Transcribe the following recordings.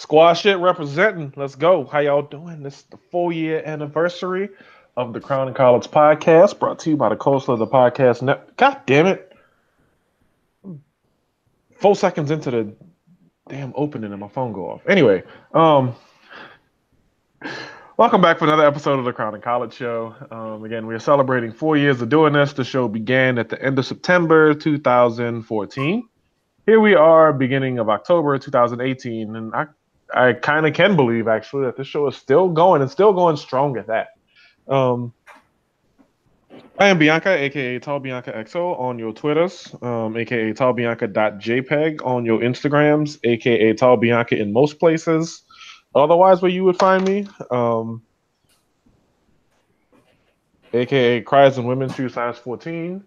Squad shit representing. Let's go. How y'all doing? This is the 4 year anniversary of the Crown and College podcast, brought to you by the Coastal of the Podcast Net. God damn it. 4 seconds into the damn opening and my phone go off. Anyway, welcome back for another episode of the Crown and College Show. Again, we are celebrating 4 years of doing this. The show began at the end of September 2014. Here we are, beginning of October 2018, and I kind of can believe actually that this show is still going and still going strong at that. I am Bianca, aka Tall Bianca XO on your Twitters, aka tallbianca.jpg on your Instagrams, aka Tall Bianca in most places. Otherwise, where you would find me, aka Cries and Women's Shoe Size 14,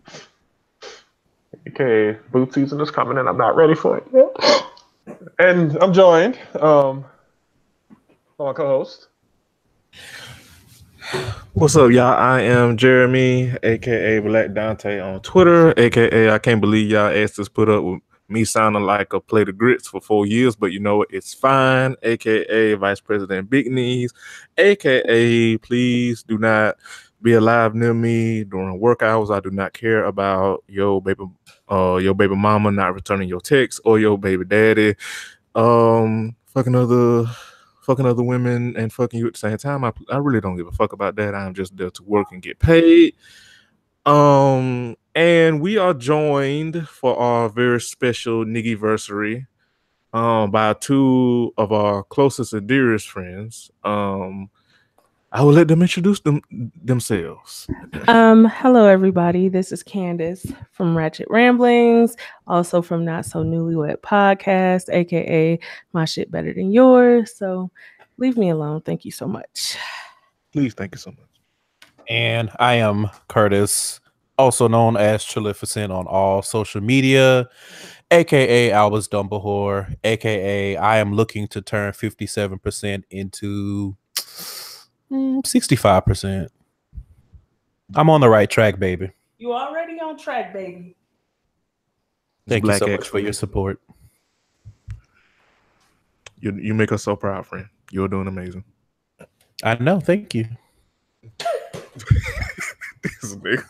aka boot season is coming and I'm not ready for it yet. And I'm joined by my co-host. What's up, y'all? I am Jeremy, aka Black Dante on Twitter, aka I can't believe y'all asked us put up with me sounding like a plate of grits for 4 years, but you know what? It's fine, aka Vice President Big Knees, aka please do not be alive near me during work hours. I do not care about your baby mama not returning your text or your baby daddy fucking other women and fucking you at the same time. I really don't give a fuck about that. I'm just there to work and get paid. And we are joined for our very special Niggyversary by two of our closest and dearest friends. I will let them introduce themselves. Hello everybody. This is Candace from Ratchet Ramblings, also from Not So Newlywed Podcast, aka My Shit Better Than Yours. So leave me alone. Thank you so much. Please, thank you so much. And I am Curtis, also known as Trilificent on all social media, aka Albus Dumbledore, aka I am looking to turn 57% into 65%. I'm on the right track, baby. You already on track, baby. Thank you so much for your support. You make us so proud, friend. You're doing amazing. I know. Thank you. This nigga.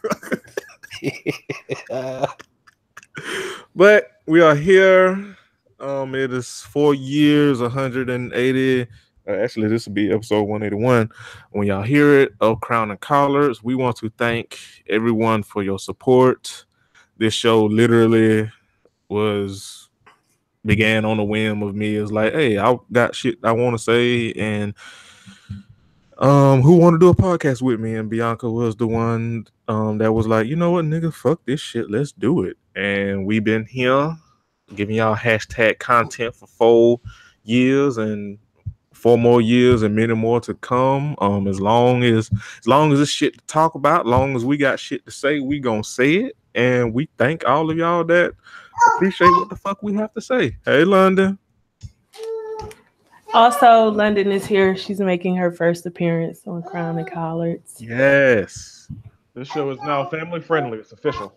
But we are here. It is 4 years, 180. Actually, this will be episode 181. When y'all hear it, of Crown and Collars, we want to thank everyone for your support. This show literally began on a whim of me. It's like, hey, I got shit I want to say, and who want to do a podcast with me? And Bianca was the one that was like, you know what, nigga, fuck this shit, let's do it. And we've been here giving y'all hashtag content for 4 years and 4 more years and many more to come. As long as it's shit to talk about, long as we got shit to say, we gonna say it. And we thank all of y'all that appreciate what the fuck we have to say. Hey, London. Also, London is here. She's making her first appearance on Crown and Collards. Yes. This show is now family friendly. It's official.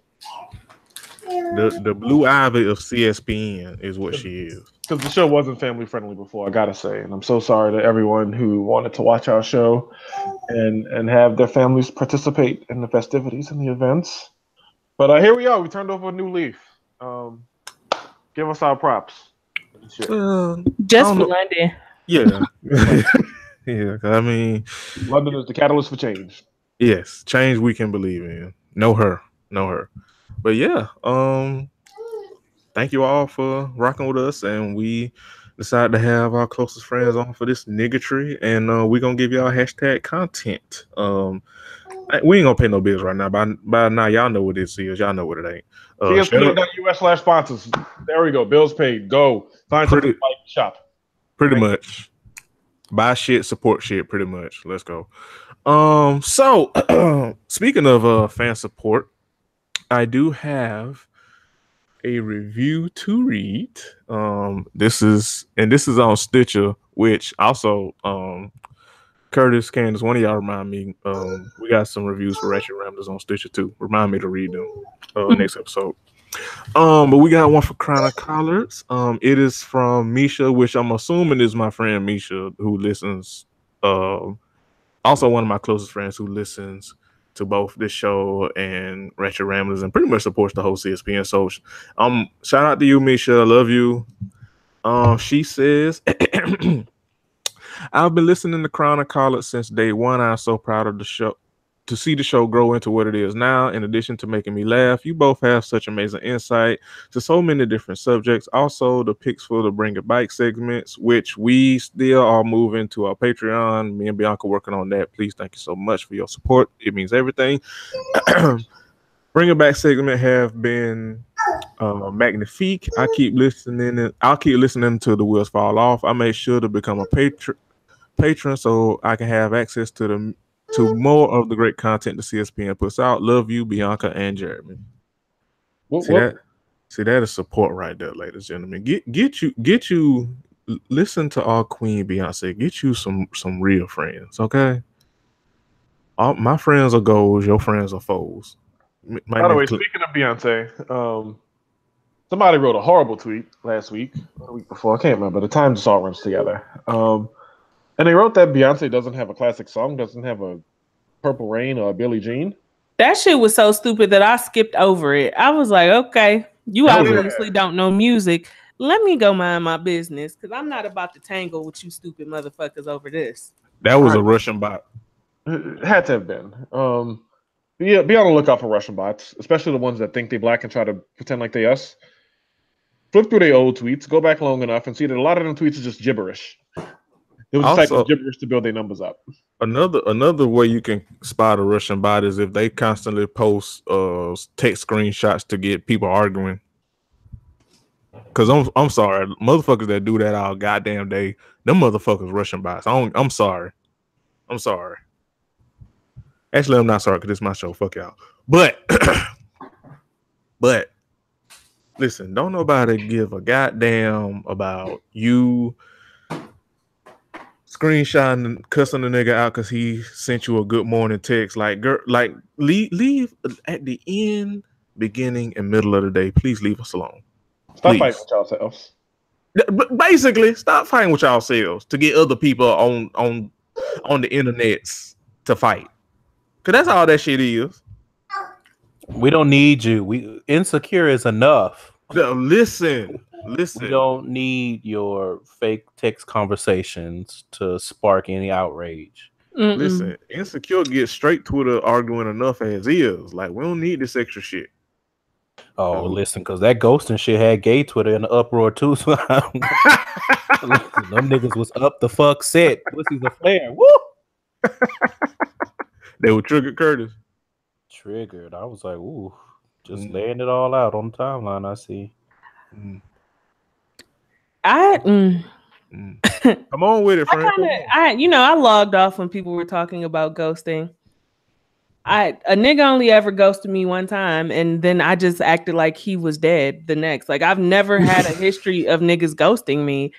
The Blue Ivy of CSPN is what she is. Because the show wasn't family friendly before, I gotta say, and I'm so sorry to everyone who wanted to watch our show and have their families participate in the festivities and the events. But here we are. We turned over a new leaf. Give us our props. Just for London. Yeah. Yeah. I mean, London is the catalyst for change. Yes, change we can believe in. Know her. But yeah, thank you all for rocking with us, and we decided to have our closest friends on for this niggatry, and we're gonna give y'all hashtag content. We ain't gonna pay no bills right now. By now, y'all know what this is. Y'all know what it ain't. CSPN.us/sponsors. There we go. Bills paid. Go find something to buy, shop. Pretty much. Buy shit, support shit. Pretty much. Let's go. So speaking of fan support, I do have a review to read. This is on Stitcher, which also Curtis, Candace, one of y'all remind me. We got some reviews for Ratchet Ramblers on Stitcher too. Remind me to read them next episode. But we got one for Crown Collards. It is from Misha, which I'm assuming is my friend Misha, who listens. Also one of my closest friends who listens to both this show and Ratchet Ramblers and pretty much supports the whole CSPN. So, shout out to you, Misha. I love you. She says, I've been listening to Crown Collards since day one. I'm so proud of the show. To see the show grow into what it is now, in addition to making me laugh, you both have such amazing insight to so many different subjects. Also, the picks for the Bring It Bike segments, which we still are moving to our Patreon. Me and Bianca working on that. Please, thank you so much for your support. It means everything. Bring It Back segment have been magnifique. I'll keep listening to the wheels fall off. I made sure to become a patron so I can have access to more of the great content the CSPN puts out. Love you, Bianca and Jeremy. See that is support right there, ladies and gentlemen. Get you listen to our Queen Beyonce. Get you some real friends, okay? All my friends are goals, your friends are foes. By the way, speaking of Beyonce, somebody wrote a horrible tweet last week, or the week before, I can't remember. The time just all runs together. And they wrote that Beyonce doesn't have a classic song, doesn't have a Purple Rain or a Billie Jean. That shit was so stupid that I skipped over it. I was like, okay, you obviously don't know music. Let me go mind my business because I'm not about to tangle with you stupid motherfuckers over this. That was a Russian bot. It had to have been. Be on the lookout for Russian bots, especially the ones that think they black and try to pretend like they us. Flip through their old tweets, go back long enough, and see that a lot of them tweets are just gibberish. It was just type of gibberish to build their numbers up. Another way you can spot a Russian bot is if they constantly post text screenshots to get people arguing. Cause I'm sorry, motherfuckers that do that all goddamn day, them motherfuckers Russian bots. I'm sorry. Actually, I'm not sorry because it's my show. Fuck y'all. But listen, don't nobody give a goddamn about you screenshotting, cussing the nigga out because he sent you a good morning text. Like, girl, like leave at the end, beginning, and middle of the day. Please leave us alone. Stop fighting with yourselves. Basically, stop fighting with yourselves to get other people on the internets to fight. Cause that's all that shit is. We don't need you. Insecure is enough. Listen. We don't need your fake text conversations to spark any outrage. Mm-mm. Listen, Insecure gets straight Twitter arguing enough as is. Like, we don't need this extra shit. Oh, listen, because that ghosting shit had gay Twitter in the uproar too. So them niggas was up the fuck set. Pussies a flare. Woo! They were triggered, Curtis. Triggered. I was like, ooh, just laying it all out on the timeline. I see. Come on with it, Frank. I logged off when people were talking about ghosting. A nigga only ever ghosted me one time, and then I just acted like he was dead the next. Like, I've never had a history of niggas ghosting me.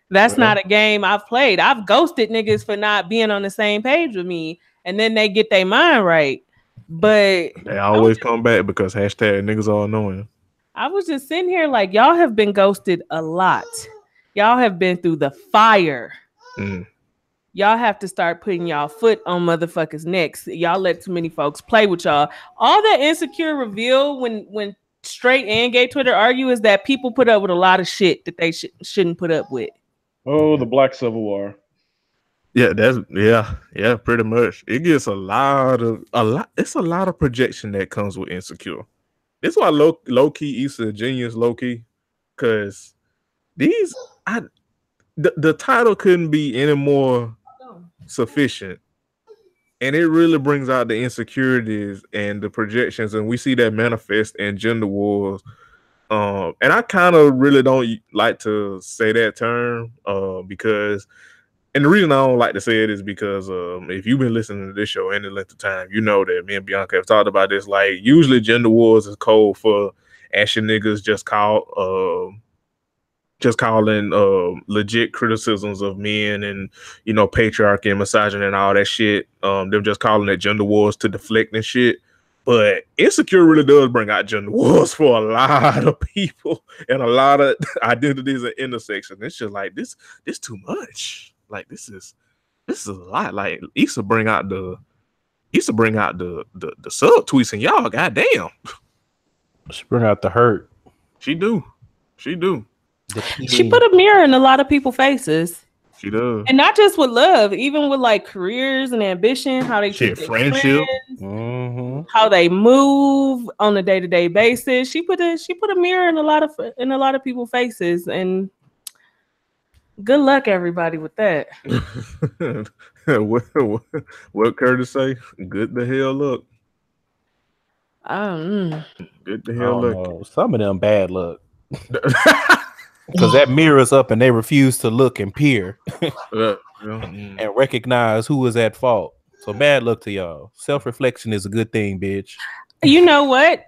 That's not a game I've played. I've ghosted niggas for not being on the same page with me, and then they get their mind right. But they always come back because hashtag niggas all annoying. I was just sitting here like, y'all have been ghosted a lot. Y'all have been through the fire. Y'all have to start putting y'all foot on motherfuckers' necks. Y'all let too many folks play with y'all. All that Insecure reveal when straight and gay Twitter argue is that people put up with a lot of shit that they shouldn't put up with. Oh, the Black Civil War. Yeah, pretty much. It gets a lot of projection that comes with Insecure. That's why low key Issa a genius, low key, because the title couldn't be any more sufficient, and it really brings out the insecurities and the projections, and we see that manifest in gender wars. And I kind of really don't like to say that term because, and the reason I don't like to say it is because if you've been listening to this show any length of time, you know that me and Bianca have talked about this. Like, usually gender wars is code for ashy niggas just calling legit criticisms of men and, you know, patriarchy and misogyny and all that shit. Them just calling it gender wars to deflect and shit. But Insecure really does bring out gender wars for a lot of people and a lot of identities and intersections. It's just like this too much. Like this is a lot. Like Issa bring out the subtweets and y'all, goddamn. She bring out the hurt. She do. She put a mirror in a lot of people's faces. She does. And not just with love, even with like careers and ambition, how they treat their friendship, friends, how they move on a day-to-day basis. She put a mirror in a lot of people's faces, and good luck everybody with that. what Curtis say? Good the hell look. Good the hell look. Some of them bad luck. Because that mirror's up and they refuse to look and peer and recognize who is at fault. So bad luck to y'all. Self-reflection is a good thing, bitch. You know what?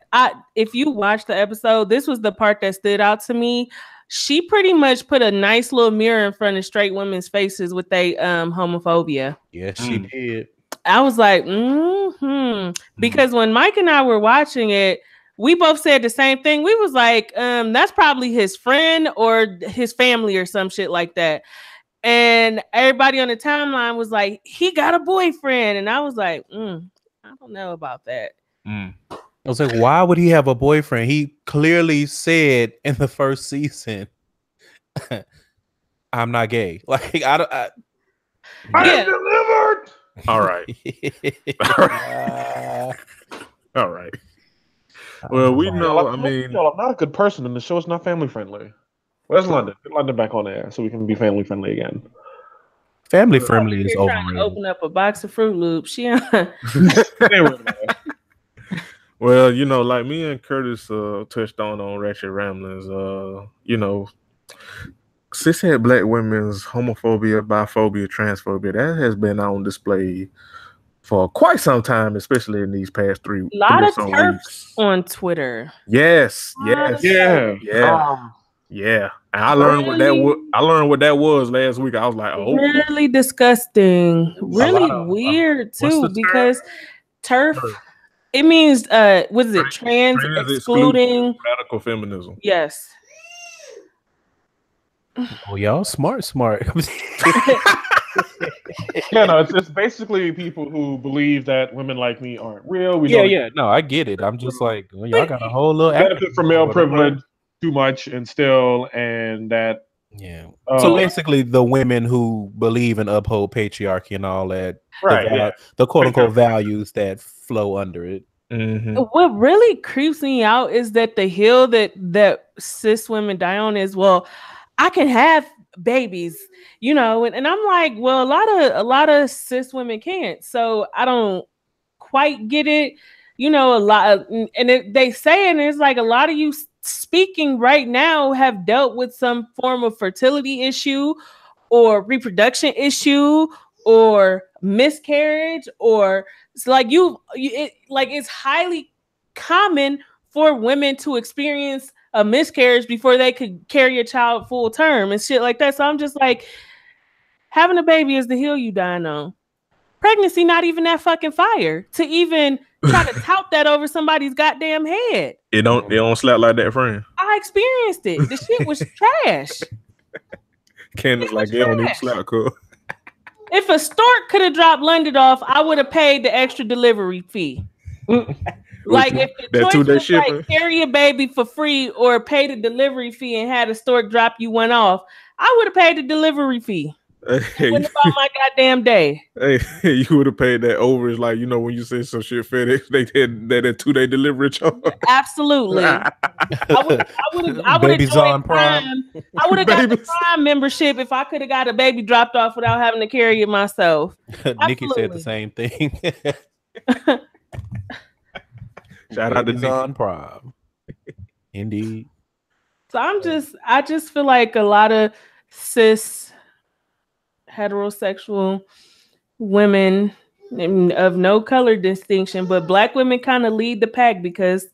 If you watch the episode, this was the part that stood out to me. She pretty much put a nice little mirror in front of straight women's faces with their homophobia. Yes, she did. I was like, because when Mike and I were watching it, we both said the same thing. We was like, that's probably his friend or his family or some shit like that. And everybody on the timeline was like, he got a boyfriend. And I was like, I don't know about that. I was like, why would he have a boyfriend? He clearly said in the first season, I'm not gay. Like, I delivered. All right. All right. Well, we know. I mean, I'm not a good person, and the show is not family friendly. Where's London? Get London back on air so we can be family friendly again. Family friendly is trying to open up a box of Fruit Loops. Well, you know, like me and Curtis touched on Ratchet Ramblings. You know, cishet black women's homophobia, biphobia, transphobia that has been on display for quite some time, especially in these past three. A lot of turfs on Twitter. Yes. And I learned what that was. I learned what that was last week. I was like, oh, really disgusting, really weird too, because turf. It means what is it? Trans excluding radical feminism. Yes. Oh, y'all smart. Yeah, no, it's basically people who believe that women like me aren't real. No, I get it. I'm just like, well, y'all got a whole little benefit from male privilege too much and that. Yeah. So basically, the women who believe and uphold patriarchy and all that, right? The quote unquote values that flow under it. Mm-hmm. What really creeps me out is that the hill that cis women die on is, well, I can have babies, you know, and I'm like, well, a lot of cis women can't, so I don't quite get it, you know. They say, and it's like a lot of you speaking right now have dealt with some form of fertility issue or reproduction issue or miscarriage, or it's like it's highly common for women to experience a miscarriage before they could carry a child full term and shit like that. So I'm just like, having a baby is the hill you dying on. Pregnancy not even that fucking fire to even try to tout that over somebody's goddamn head. It don't slap like that, friend. I experienced it. The shit was trash. Candace like, it don't even slap, cool. If a stork could have dropped London off, I would have paid the extra delivery fee. Like if the choice was like carry a baby for free or pay the delivery fee and had a stork drop you one off, I would have paid the delivery fee. Hey, what about my goddamn day? Hey, you would have paid that overage, like, you know, when you say some shit FedEx, they had that 2-day delivery charge. Absolutely. I would have joined Prime. I would have got the Prime membership if I could have got a baby dropped off without having to carry it myself. Nikki said the same thing. Shout out to Nikki on Prime. Indeed. So I just feel like a lot of cis heterosexual women of no color distinction, but black women kind of lead the pack because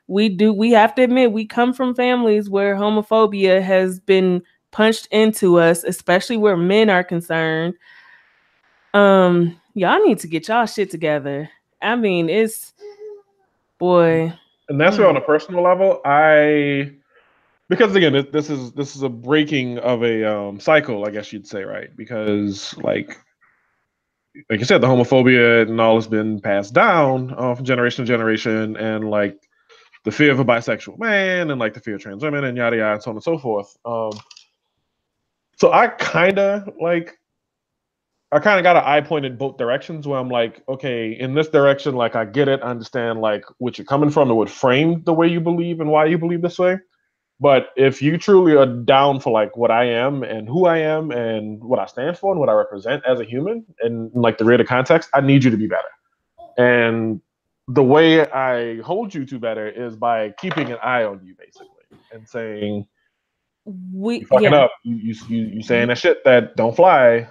we have to admit we come from families where homophobia has been punched into us, especially where men are concerned. Y'all need to get y'all shit together. I mean, Boy. And that's where on a personal level, because again, this is a breaking of a cycle, I guess you'd say, right? Because like you said, the homophobia and all has been passed down from generation to generation, and like the fear of a bisexual man, and like the fear of trans women, and yada yada, and so on and so forth. So I kind of got an eye pointed both directions, where I'm like, okay, in this direction, like I get it, I understand like what you're coming from, and what framed the way you believe and why you believe this way. But if you truly are down for like what I am and who I am and what I stand for and what I represent as a human and like the greater context, I need you to be better. And the way I hold you to better is by keeping an eye on you, basically, and saying, you fucking up. You saying that shit that don't fly.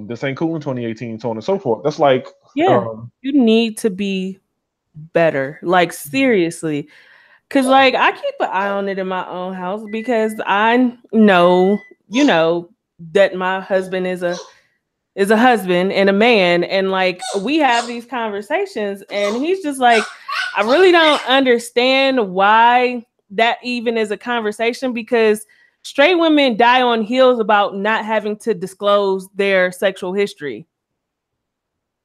This ain't cool in 2018, so on and so forth. That's like, you need to be better. Like seriously. Cause like I keep an eye on it in my own house because I know, that my husband is a husband and a man, and like we have these conversations, and he's just like, I really don't understand why that even is a conversation, because straight women die on heels about not having to disclose their sexual history.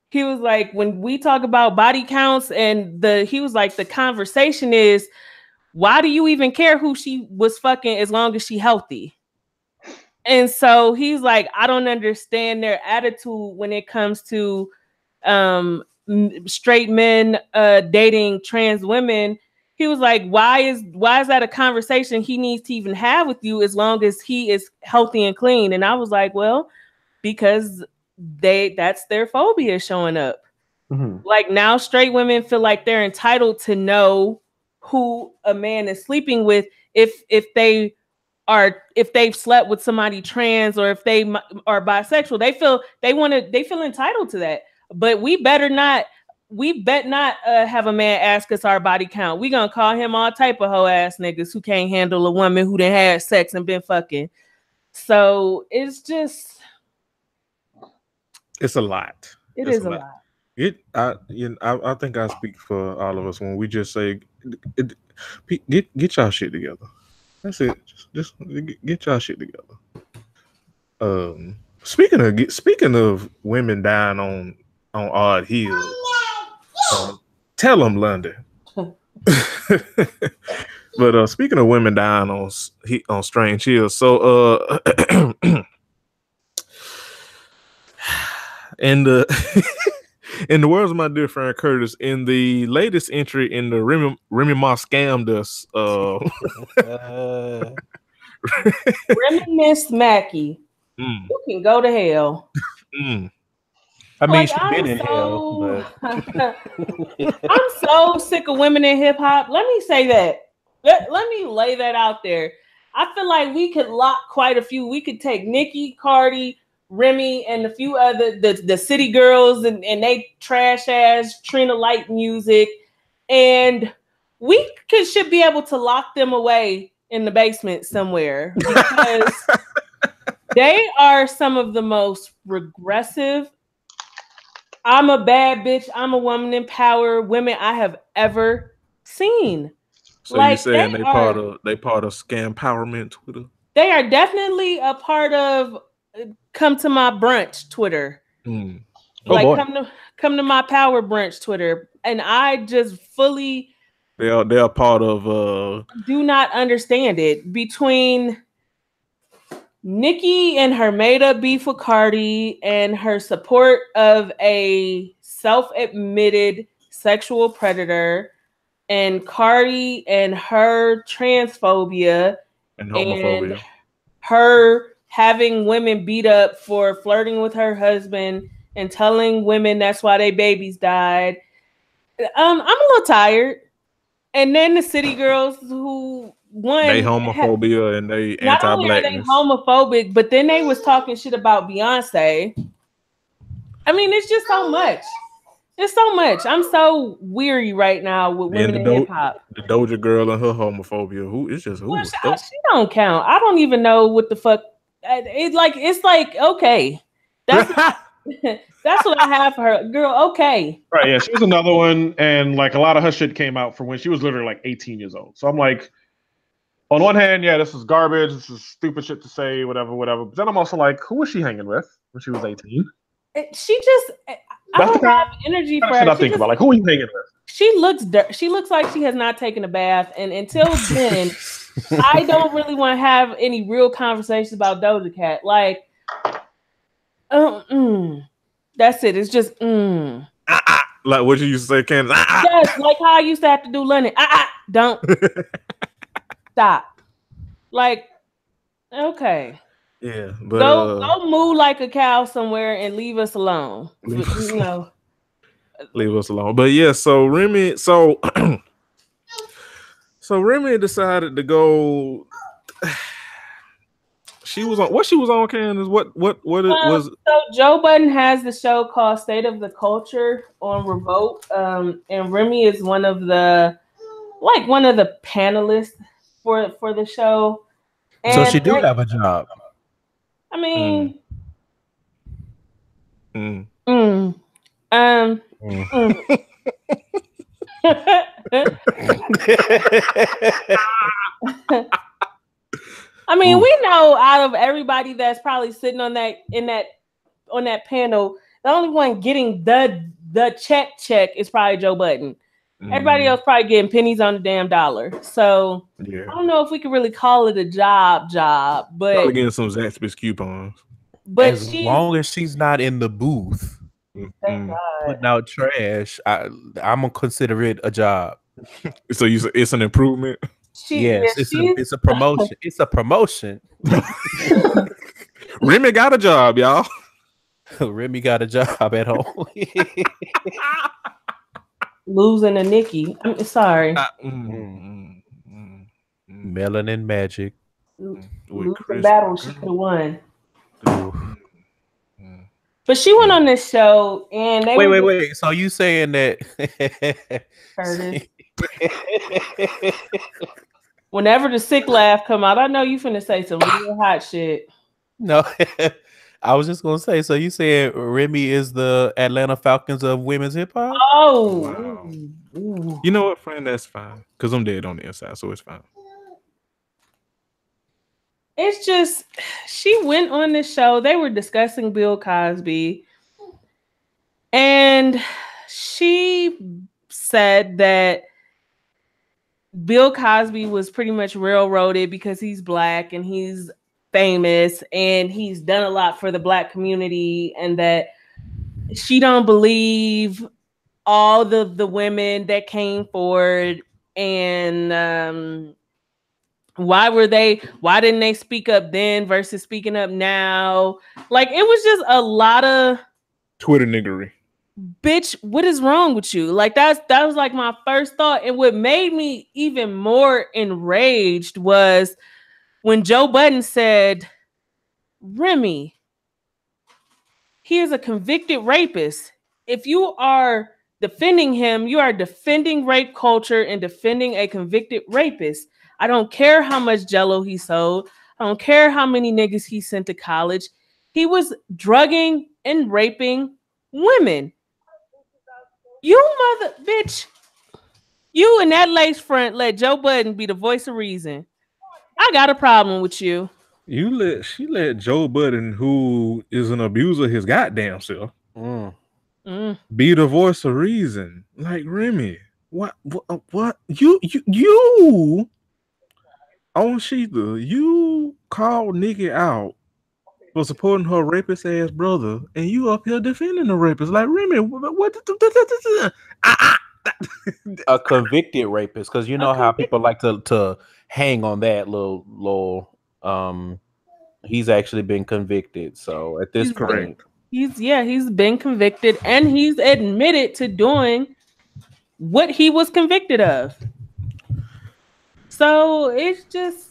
He was like, when we talk about body counts he was like, the conversation is, why do you even care who she was fucking as long as she healthy? And so he's like, I don't understand their attitude when it comes to straight men dating trans women. He was like, why is that a conversation he needs to even have with you as long as he is healthy and clean? And I was like, well, because that's their phobia showing up. Mm-hmm. Like now straight women feel like they're entitled to know who a man is sleeping with if they've slept with somebody trans, or if they are bisexual. They feel entitled to that. But we bet not have a man ask us our body count. We gonna call him all type of hoe ass niggas who can't handle a woman who done had sex and been fucking. So it's a lot. It is a lot. I think I speak for all of us when we just say, get y'all shit together. That's it. Just get y'all shit together. Speaking of women dying on odd heels, tell them, London. But speaking of women dying on strange heels, so and in the words of my dear friend Curtis, in the latest entry in the Remy Ma scammed us. Remy Miss Mackie, you can go to hell. I mean, she's been in hell. But... I'm so sick of women in hip hop. Let me say that. Let me lay that out there. I feel like we could lock quite a few. We could take Nicki, Cardi, Remy, and a few other the City Girls and they trash ass Trina Light music, and we should be able to lock them away in the basement somewhere, because they are some of the most regressive, I'm a bad bitch, I'm a woman in power women I have ever seen. So like, you saying they part of Scampowerment Twitter? They are definitely a part of Come to My Brunch Twitter. Come to My Power Brunch Twitter. And I just fully they are part of do not understand it. Between Nicki and her made up beef with Cardi and her support of a self-admitted sexual predator, and Cardi and her transphobia and homophobia, and her having women beat up for flirting with her husband and telling women that's why their babies died. I'm a little tired. And then the City Girls who they homophobia and they anti-blackness. Not only are they homophobic, but then they was talking shit about Beyonce. I mean, it's just so much. It's so much. I'm so weary right now with women in hip hop. The Doja Girl and her homophobia. She don't count. I don't even know what the fuck. It's like okay. That's That's what I have for her. Girl, okay. Right, yeah, she was another one, and like a lot of her shit came out from when she was literally like 18 years old. So I'm like, on one hand, yeah, this is garbage, this is stupid shit to say, whatever. But then I'm also like, who was she hanging with when she was 18? She just, I That's the don't have energy for Kind of shit her. I think about, like, who are you hanging with? She looks like she has not taken a bath, and until then, I don't really want to have any real conversations about Doja Cat. Like, that's it. It's just Like what you used to say, Candace. yes, like how I used to have to do London. Don't stop. Like, okay. Yeah, but Go moo like a cow somewhere and leave us alone. Leave us You know. leave us alone. But yeah, so Remy, so Remy decided to go. She was on Candace. What it was? So Joe Budden has the show called State of the Culture on Revolt. And Remy is one of the panelists for the show. And So she do have a job. I mean, I mean, we know out of everybody that's probably sitting on that panel, the only one getting the check is probably Joe Budden. Everybody else probably getting pennies on the damn dollar. So Yeah. I don't know if we could really call it a job, but Probably getting some Zaxby's coupons. But as long as she's not in the booth thank God. putting out trash, I'm gonna consider it a job. So it's an improvement. It's a promotion. It's a promotion. Remy got a job, y'all. Remy got a job at home. Losing a Nikki. I'm sorry. Melanin magic. Losing battle she could have won. Ooh. But she went on this show and they wait. So you saying that Curtis. Whenever the sick laugh come out, I know you finna say some real hot shit. No, I was just gonna say. So you saying Remy is the Atlanta Falcons of women's hip hop? Oh, wow. Ooh. You know what, friend? That's fine because I'm dead on the inside, so it's fine. It's just she went on the show. They were discussing Bill Cosby, and she said that Bill Cosby was pretty much railroaded because he's black and he's famous and he's done a lot for the black community, and that she don't believe all the women that came forward, and why didn't they speak up then versus speaking up now? Like, it was just a lot of Twitter niggery. Bitch, what is wrong with you? Like, that was like my first thought. And what made me even more enraged was when Joe Budden said, Remy, he is a convicted rapist. If you are defending him, you are defending rape culture and defending a convicted rapist. I don't care how much Jell-O he sold. I don't care how many niggas he sent to college. He was drugging and raping women. You mother bitch. You and that lace front let Joe Budden be the voice of reason. I got a problem with you. She let Joe Budden, who is an abuser his goddamn self, be the voice of reason. Like, Remy, what you on Sheetha, you called Nikki out for supporting her rapist ass brother, and you up here defending the rapist. Like, Remy, what? A convicted rapist, because you know how people like to hang on that little. He's actually been convicted. So at this point, he's been convicted, and he's admitted to doing what he was convicted of. So it's just,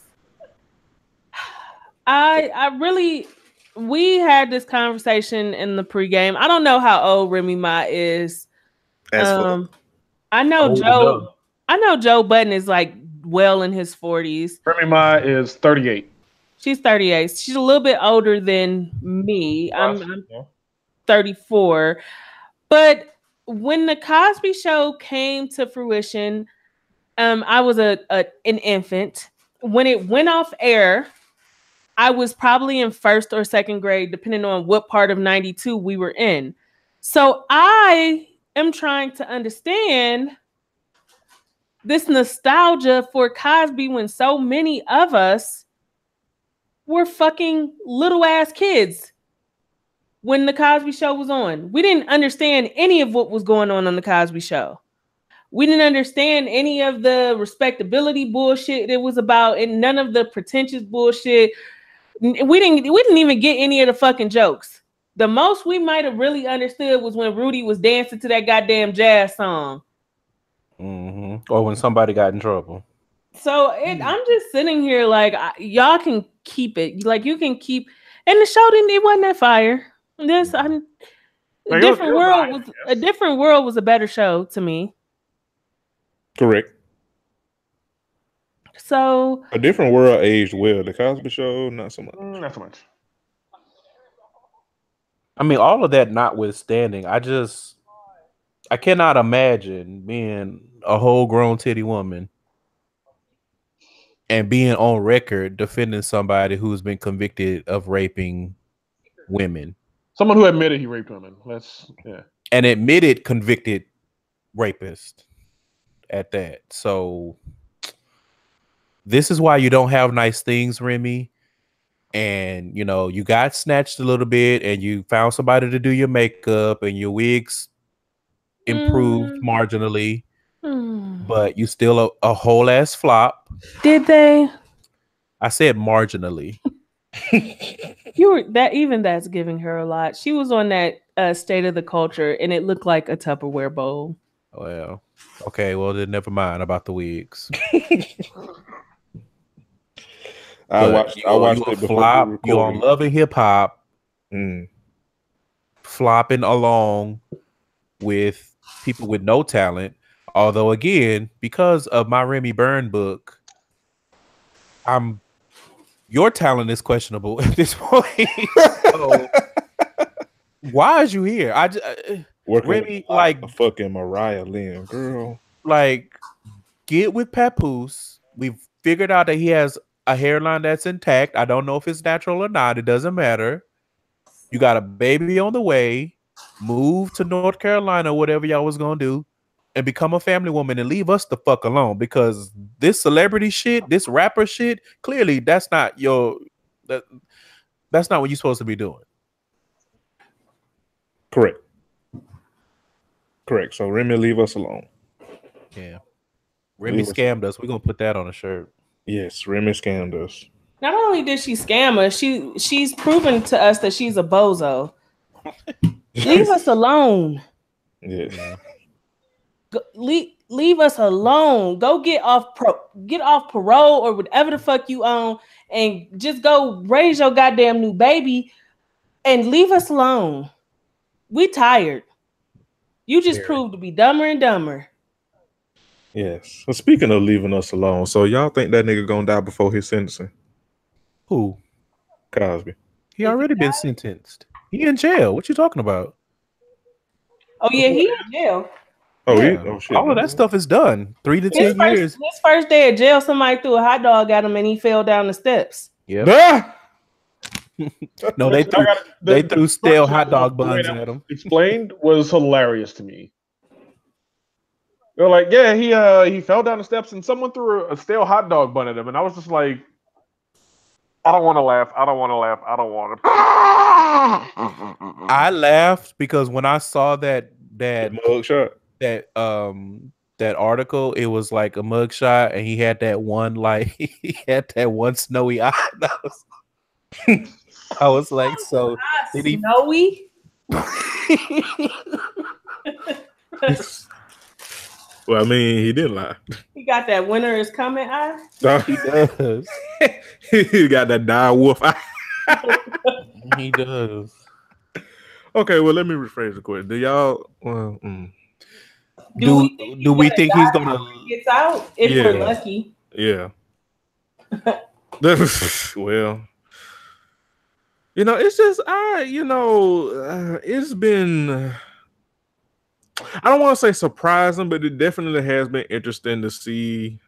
we had this conversation in the pregame. I don't know how old Remy Ma is. I know Joe Budden is like well in his 40s. Remy Ma is 38. She's 38. She's a little bit older than me. 34. But when the Cosby Show came to fruition, I was an infant. When it went off air, I was probably in first or second grade, depending on what part of 92 we were in. So I am trying to understand this nostalgia for Cosby when so many of us were fucking little ass kids when the Cosby Show was on. We didn't understand any of what was going on the Cosby Show. We didn't understand any of the respectability bullshit it was about, and none of the pretentious bullshit. We didn't even get any of the fucking jokes. The most we might have really understood was when Rudy was dancing to that goddamn jazz song. Mm-hmm. Or when somebody got in trouble. So I'm just sitting here like, y'all can keep it. Like, you can keep, and the show it wasn't that fire. A Different World was a better show to me. Correct. So A Different World aged well. The Cosby Show, not so much. Not so much. I mean, all of that notwithstanding, I cannot imagine being a whole grown titty woman and being on record defending somebody who's been convicted of raping women. Someone who admitted he raped women. An admitted convicted rapist at that. So this is why you don't have nice things, Remy. And, you know, you got snatched a little bit and you found somebody to do your makeup and your wigs improved marginally, but you still a whole ass flop. Did they? I said marginally. That's giving her a lot. She was on that State of the Culture and it looked like a Tupperware bowl. Well, okay, well then never mind about the wigs. I watched it before. Flop. You on Love and Hip Hop, flopping along with people with no talent. Although, again, because of my Remy Byrne book, your talent is questionable at this point. So, why is you here? Remy, like a fucking Mariah Lynn, girl. Like, get with Papoose. We've figured out that he has a hairline that's intact. I don't know if it's natural or not. It doesn't matter. You got a baby on the way. Move to North Carolina, whatever y'all was gonna do, and become a family woman and leave us the fuck alone. Because this celebrity shit, this rapper shit, clearly that's not that's not what you're supposed to be doing. Correct. So Remy, leave us alone. Yeah. Remy scammed us. We're gonna put that on a shirt. Yes, Remy scammed us. Not only did she scam us, she's proven to us that she's a bozo. Leave us alone. Yeah. Leave us alone. Go get off parole or whatever the fuck you own, and just go raise your goddamn new baby, and leave us alone. We tired. You just proved to be dumber and dumber. Yes. So speaking of leaving us alone, so y'all think that nigga gonna die before his sentencing? Who? Cosby. He already been sentenced. He in jail. What you talking about? Oh yeah, he in jail. Oh yeah. Oh shit. All of that stuff is done. 3 to 10 years. His first day of jail, somebody threw a hot dog at him and he fell down the steps. Yeah. Ah! No, they threw stale hot dog buns at him. Explained was hilarious to me. They're like, yeah, he fell down the steps and someone threw a stale hot dog bun at him, and I was just like, I don't want to laugh. I don't want to. I laughed because when I saw that mugshot, that article, it was like a mugshot, and he had that one snowy eye. I was like, so did he snowy? Well, I mean, he didn't lie. He got that winter is coming eye. He does. He got that dire wolf eye. He does. Okay, well, let me rephrase the question. Do y'all? Do we think he's gonna gets out if we're lucky? Yeah. Well, You know, it's just it's been. I don't want to say surprising, but it definitely has been interesting to see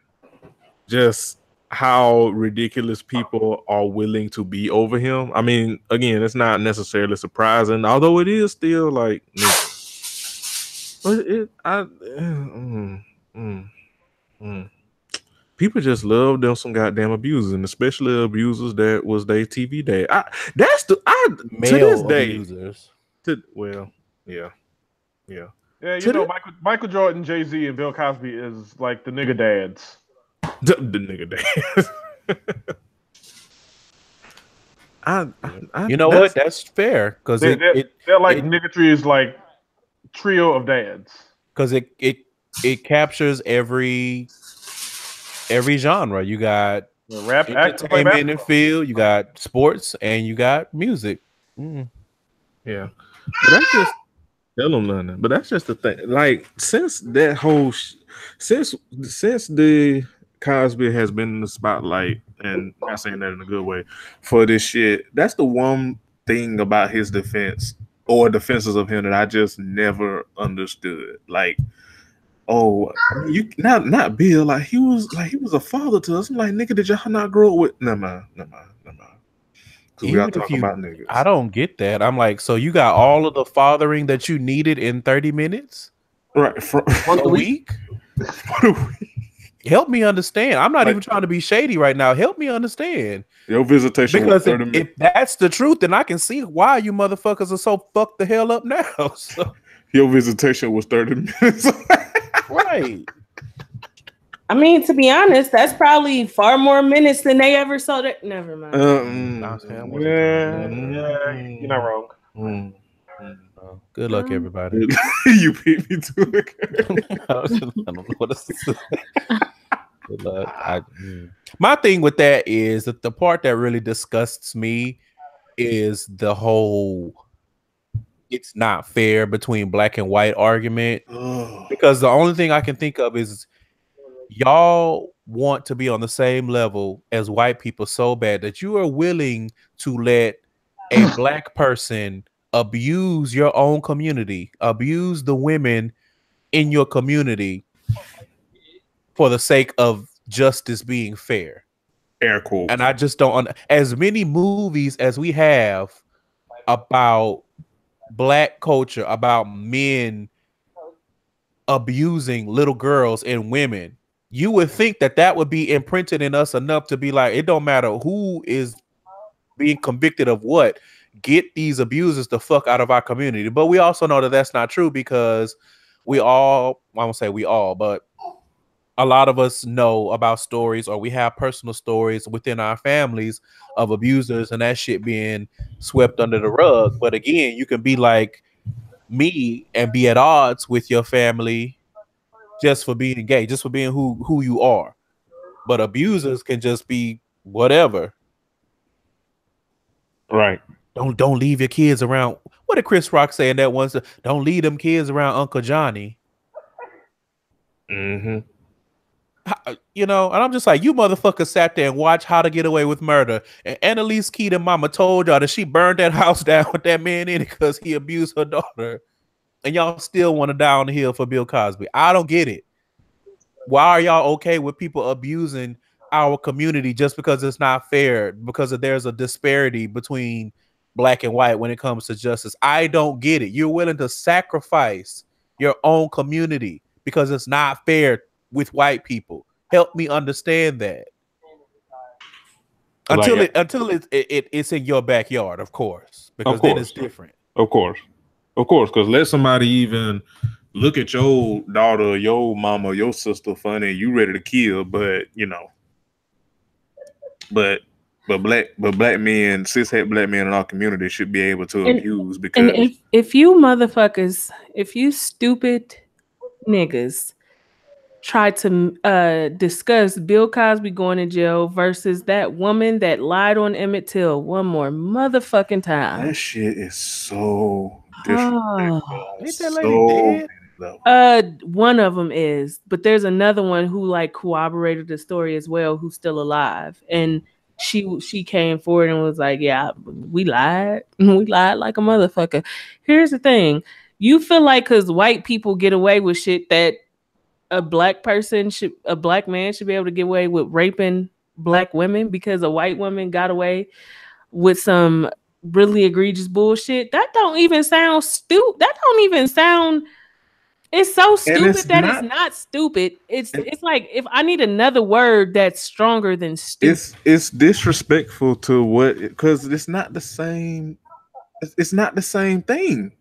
just how ridiculous people are willing to be over him. I mean, again, it's not necessarily surprising, although it is still like, but people just love them some goddamn abusers, and especially abusers that was their TV dad. Male to this day. abusers. Yeah. Yeah, you know, Michael Jordan, Jay-Z, and Bill Cosby is like the nigga dads. The nigga dads. You know what? That's fair because they're like Niggatry's like trio of dads. Because it captures every genre. You got rap, entertainment and field. You got sports, and you got music. Yeah, but that's just tell them nothing. But that's just the thing. Like since that whole since the Cosby has been in the spotlight, and not saying that in a good way, for this shit, that's the one thing about his defense or defenses of him that I just never understood. Like, oh, you not Bill, like he was a father to us. I'm like, nigga, did y'all not grow up with? Never mind. Because we are talking about niggas. I don't get that. I'm like, so you got all of the fathering that you needed in 30 minutes? Right. For a week? Help me understand. I'm not even trying to be shady right now. Help me understand. Your visitation because if that's the truth, then I can see why you motherfuckers are so fucked the hell up now. So. Your visitation was 30 minutes. Right. I mean, to be honest, that's probably far more minutes than they ever saw. That never mind. You're not wrong. Good luck, everybody. You beat me to it. I don't know what to say. Good luck. My thing with that is that the part that really disgusts me is the whole "it's not fair" between black and white argument. Because the only thing I can think of is y'all want to be on the same level as white people so bad that you are willing to let a black person abuse your own community, abuse the women in your community for the sake of justice being fair. Air quotes. And I just don't. As many movies as we have about black culture, about men abusing little girls and women, you would think that would be imprinted in us enough to be like, it don't matter who is being convicted of what, get these abusers the fuck out of our community. But we also know that that's not true because I won't say we all, but a lot of us know about stories, or we have personal stories within our families of abusers and that shit being swept under the rug. But again, you can be like me and be at odds with your family just for being gay, just for being who you are. But abusers can just be whatever. Right. Don't leave your kids around. What did Chris Rock say in that one? Don't leave them kids around Uncle Johnny. Mm-hmm. You know, and I'm just like, you motherfuckers sat there and watched How to Get Away with Murder, and Annalise Keaton mama told y'all that she burned that house down with that man in it because he abused her daughter, and y'all still want to die on the hill for Bill Cosby. I don't get it. Why are y'all okay with people abusing our community just because it's not fair, because there's a disparity between black and white when it comes to justice? I don't get it. You're willing to sacrifice your own community because it's not fair with white people. Help me understand that. Until it's in your backyard, of course, because then it's different. Of course, because let somebody even look at your daughter, your mama, your sister funny, you ready to kill, but you know, but black men, cishet black men in our community should be able to abuse because. And if you motherfuckers, if you stupid niggas try to discuss Bill Cosby going to jail versus that woman that lied on Emmett Till one more motherfucking time. That shit is so disrespectful. Ain't that lady dead? One of them is, but there's another one who like corroborated the story as well, who's still alive. And she came forward and was like, yeah, we lied. We lied like a motherfucker. Here's the thing. You feel like because white people get away with shit that a black man should be able to get away with raping black women because a white woman got away with some really egregious bullshit. That don't even sound stupid. That don't even sound. It's so stupid it's not stupid. It's like if I need another word that's stronger than stupid. It's disrespectful to what, because it's not the same. It's not the same thing.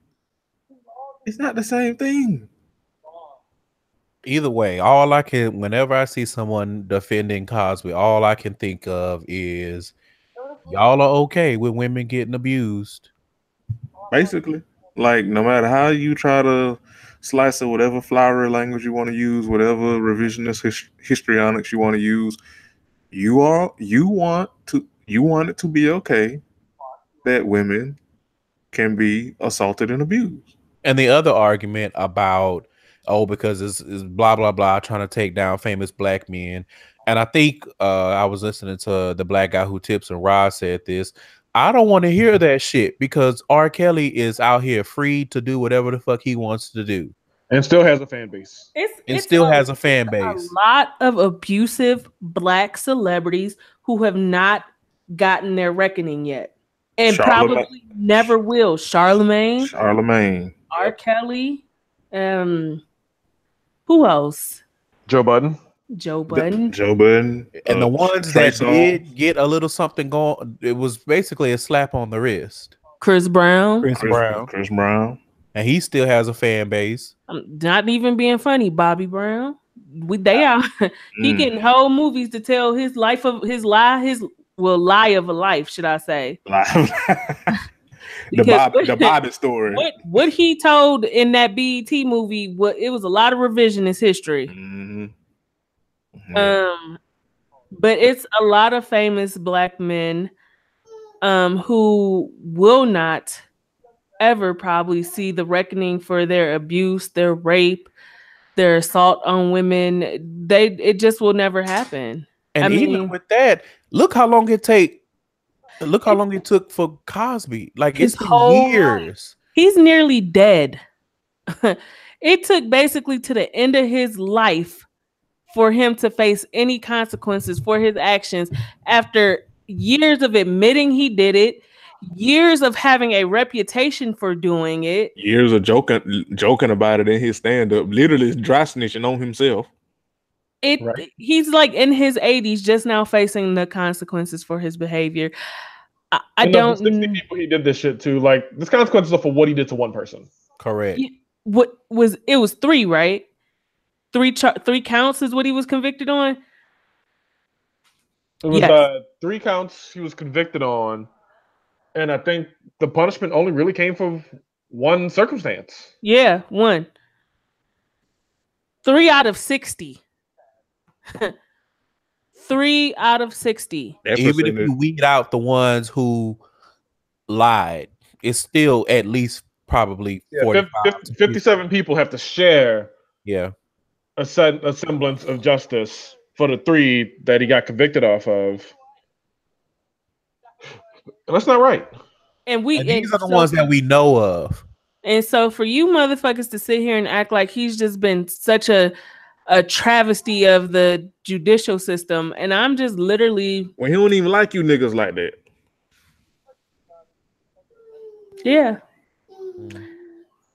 It's not the same thing. Either way, whenever I see someone defending Cosby, all I can think of is y'all are okay with women getting abused. Basically, like no matter how you try to slice of whatever flowery language you want to use, whatever revisionist histrionics you want to use, you want it to be okay that women can be assaulted and abused. And the other argument about because it's blah blah blah trying to take down famous black men, and I think I was listening to the Black Guy Who Tips, and Rod said this. I don't want to hear that shit because R. Kelly is out here free to do whatever the fuck he wants to do. And still has a fan base. It still has a fan base. A lot of abusive black celebrities who have not gotten their reckoning yet. And probably never will. Charlemagne. R. Kelly. Who else? Joe Budden. And the ones that did get a little something going, it was basically a slap on the wrist. Chris Brown. And he still has a fan base. Not even being funny, Bobby Brown. He getting whole movies to tell his lie of a life, should I say? The Bobby story. What he told in that BET movie, it was a lot of revisionist history. But it's a lot of famous black men who will not ever probably see the reckoning for their abuse, their rape, their assault on women. It just will never happen. And even with that, look how long it took for Cosby. Like it's years. He's nearly dead. It took basically to the end of his life for him to face any consequences for his actions after years of admitting he did it, years of having a reputation for doing it, years of joking about it in his stand-up, literally dry snitching on himself. He's like in his 80s, just now facing the consequences for his behavior. I don't. 60 people he did this shit to. Like this consequences are for what he did to one person. Correct. It was 3, right? 3 counts is what he was convicted on. It was 3 counts he was convicted on, and I think the punishment only really came from one circumstance. Yeah, 1. 3 out of 60. 3 out of 60. Even if you weed out the ones who lied, it's still at least probably 57 people have to share. Yeah. A semblance of justice for the 3 that he got convicted off of. And that's not right. And these are the ones that we know of. And so for you motherfuckers to sit here and act like he's just been such a travesty of the judicial system, and I'm just literally he don't even like you niggas like that. Yeah.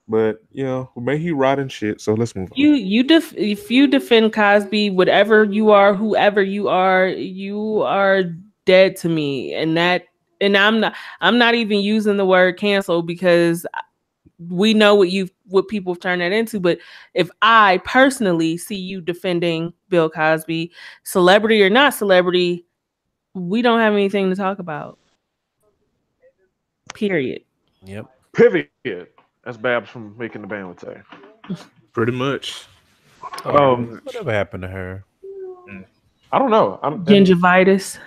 But maybe he rotting shit. So let's move on. If you defend Cosby, whatever you are, whoever you are dead to me. And I'm not even using the word cancel because we know what people have turned that into. But if I personally see you defending Bill Cosby, celebrity or not celebrity, we don't have anything to talk about. Period. Yep. Period. As Babs from Making the Band would say. Pretty much. Whatever happened to her? I don't know. Gingivitis.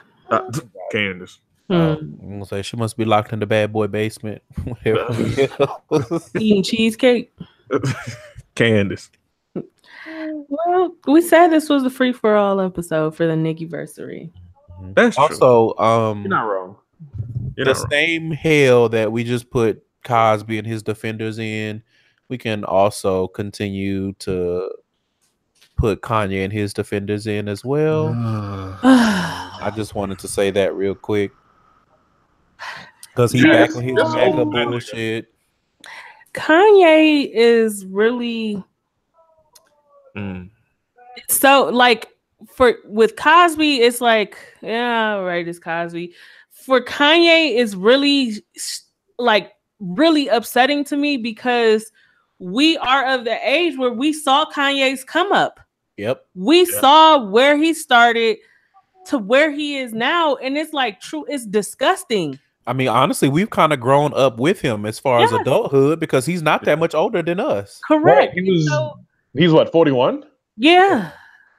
Candace. I'm gonna say she must be locked in the bad boy basement. Eating cheesecake. Candace. Well, we said this was a free for all episode for the Nickiversary. That's true. Also, You're not wrong. You're the not wrong. same hell that we just put Cosby and his defenders in, we can also continue to put Kanye and his defenders in as well. I just wanted to say that real quick because he's Yes, back on his it's MAGA over, man. bullshit. Kanye is really Mm. so like with Cosby, it's like, yeah, all right, it's Cosby. For Kanye, it's really like really upsetting to me because we are of the age where we saw Kanye's come up. Yep. We saw where he started to where he is now, and it's like true, it's disgusting. I mean, honestly, we've kind of grown up with him as far as Yes. adulthood because he's not that much older than us. Correct. Right. He's what, 41? Yeah.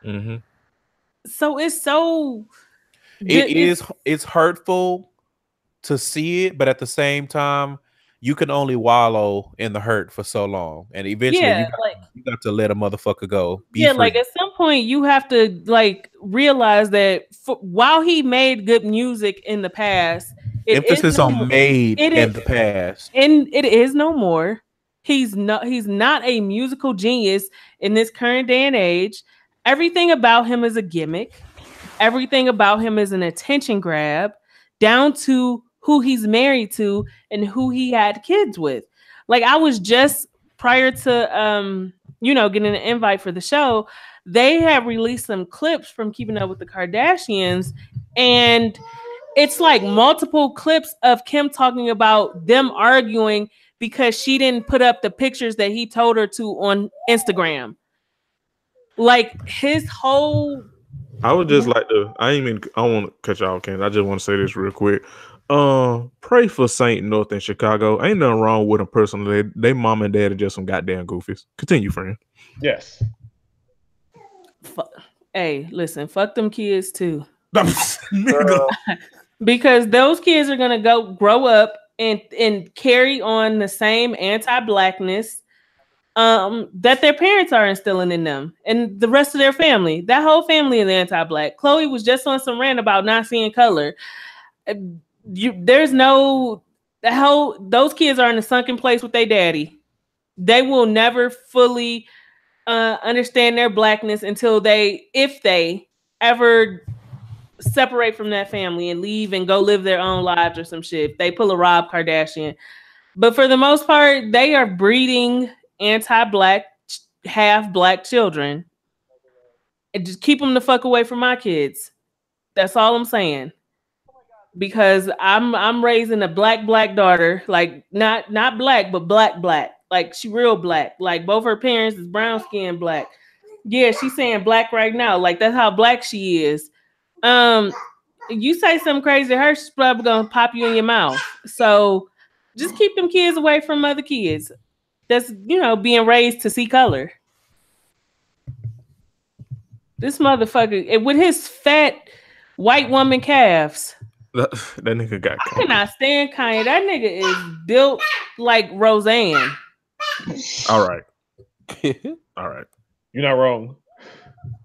Mm-hmm. So it's so It's hurtful to see it, but at the same time, you can only wallow in the hurt for so long, and eventually you got to let a motherfucker go. Be free. like at some point you have to like realize that while he made good music in the past, emphasis on made in the past, and it is no more. He's not a musical genius in this current day and age. Everything about him is a gimmick. Everything about him is an attention grab, down to who he's married to and who he had kids with. Like I was just prior to getting an invite for the show, they have released some clips from Keeping Up with the Kardashians, and it's like multiple clips of Kim talking about them arguing because she didn't put up the pictures that he told her to on Instagram. Like his whole I would just like to. I want to cut y'all, Ken. I just want to say this real quick. Pray for Saint North in Chicago. Ain't nothing wrong with them personally. They mom and dad are just some goddamn goofies. Continue, friend. Yes. Hey, listen, fuck them kids too. Because those kids are gonna grow up and carry on the same anti-blackness that their parents are instilling in them and the rest of their family. That whole family is anti-black. Chloe was just on some rant about not seeing color. Those kids are in a sunken place with their daddy. They will never fully understand their blackness until if they ever separate from that family and leave and go live their own lives or some shit. If they pull a Rob Kardashian. But for the most part, they are breeding anti-black, half-black children. And just keep them the fuck away from my kids. That's all I'm saying. Because I'm raising a black daughter, like not black, but black. Like she real black. Like both her parents is brown skin black. Yeah, she's saying black right now. Like that's how black she is. You say something crazy to her, she's probably gonna pop you in your mouth. So just keep them kids away from other kids that's being raised to see color. This motherfucker with his fat white woman calves. That nigga got I cannot stand Kanye. That nigga is built like Roseanne. All right. All right. You're not wrong.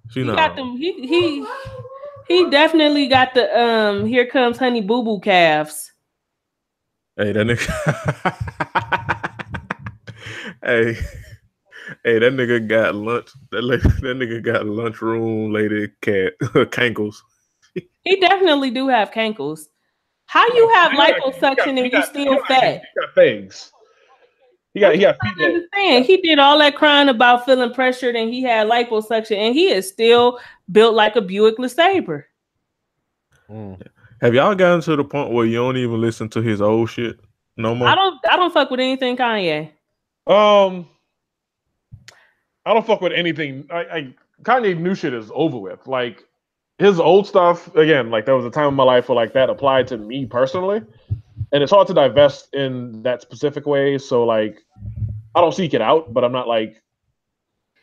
She got them. He definitely got the Here Comes Honey Boo Boo calves. Hey, that nigga. hey, that nigga got lunch. That nigga got lunchroom lady cat cankles. He definitely do have cankles. How you have liposuction and you still fat? He got fangs. He got feet. I understand. He did all that crying about feeling pressured and he had liposuction and he is still built like a Buick LeSabre. Have y'all gotten to the point where you don't even listen to his old shit no more? I don't fuck with anything Kanye. I don't fuck with anything. Kanye new shit is over with. Like his old stuff, again, like there was a time in my life where like that applied to me personally. And it's hard to divest in that specific way. So like I don't seek it out, but I'm not like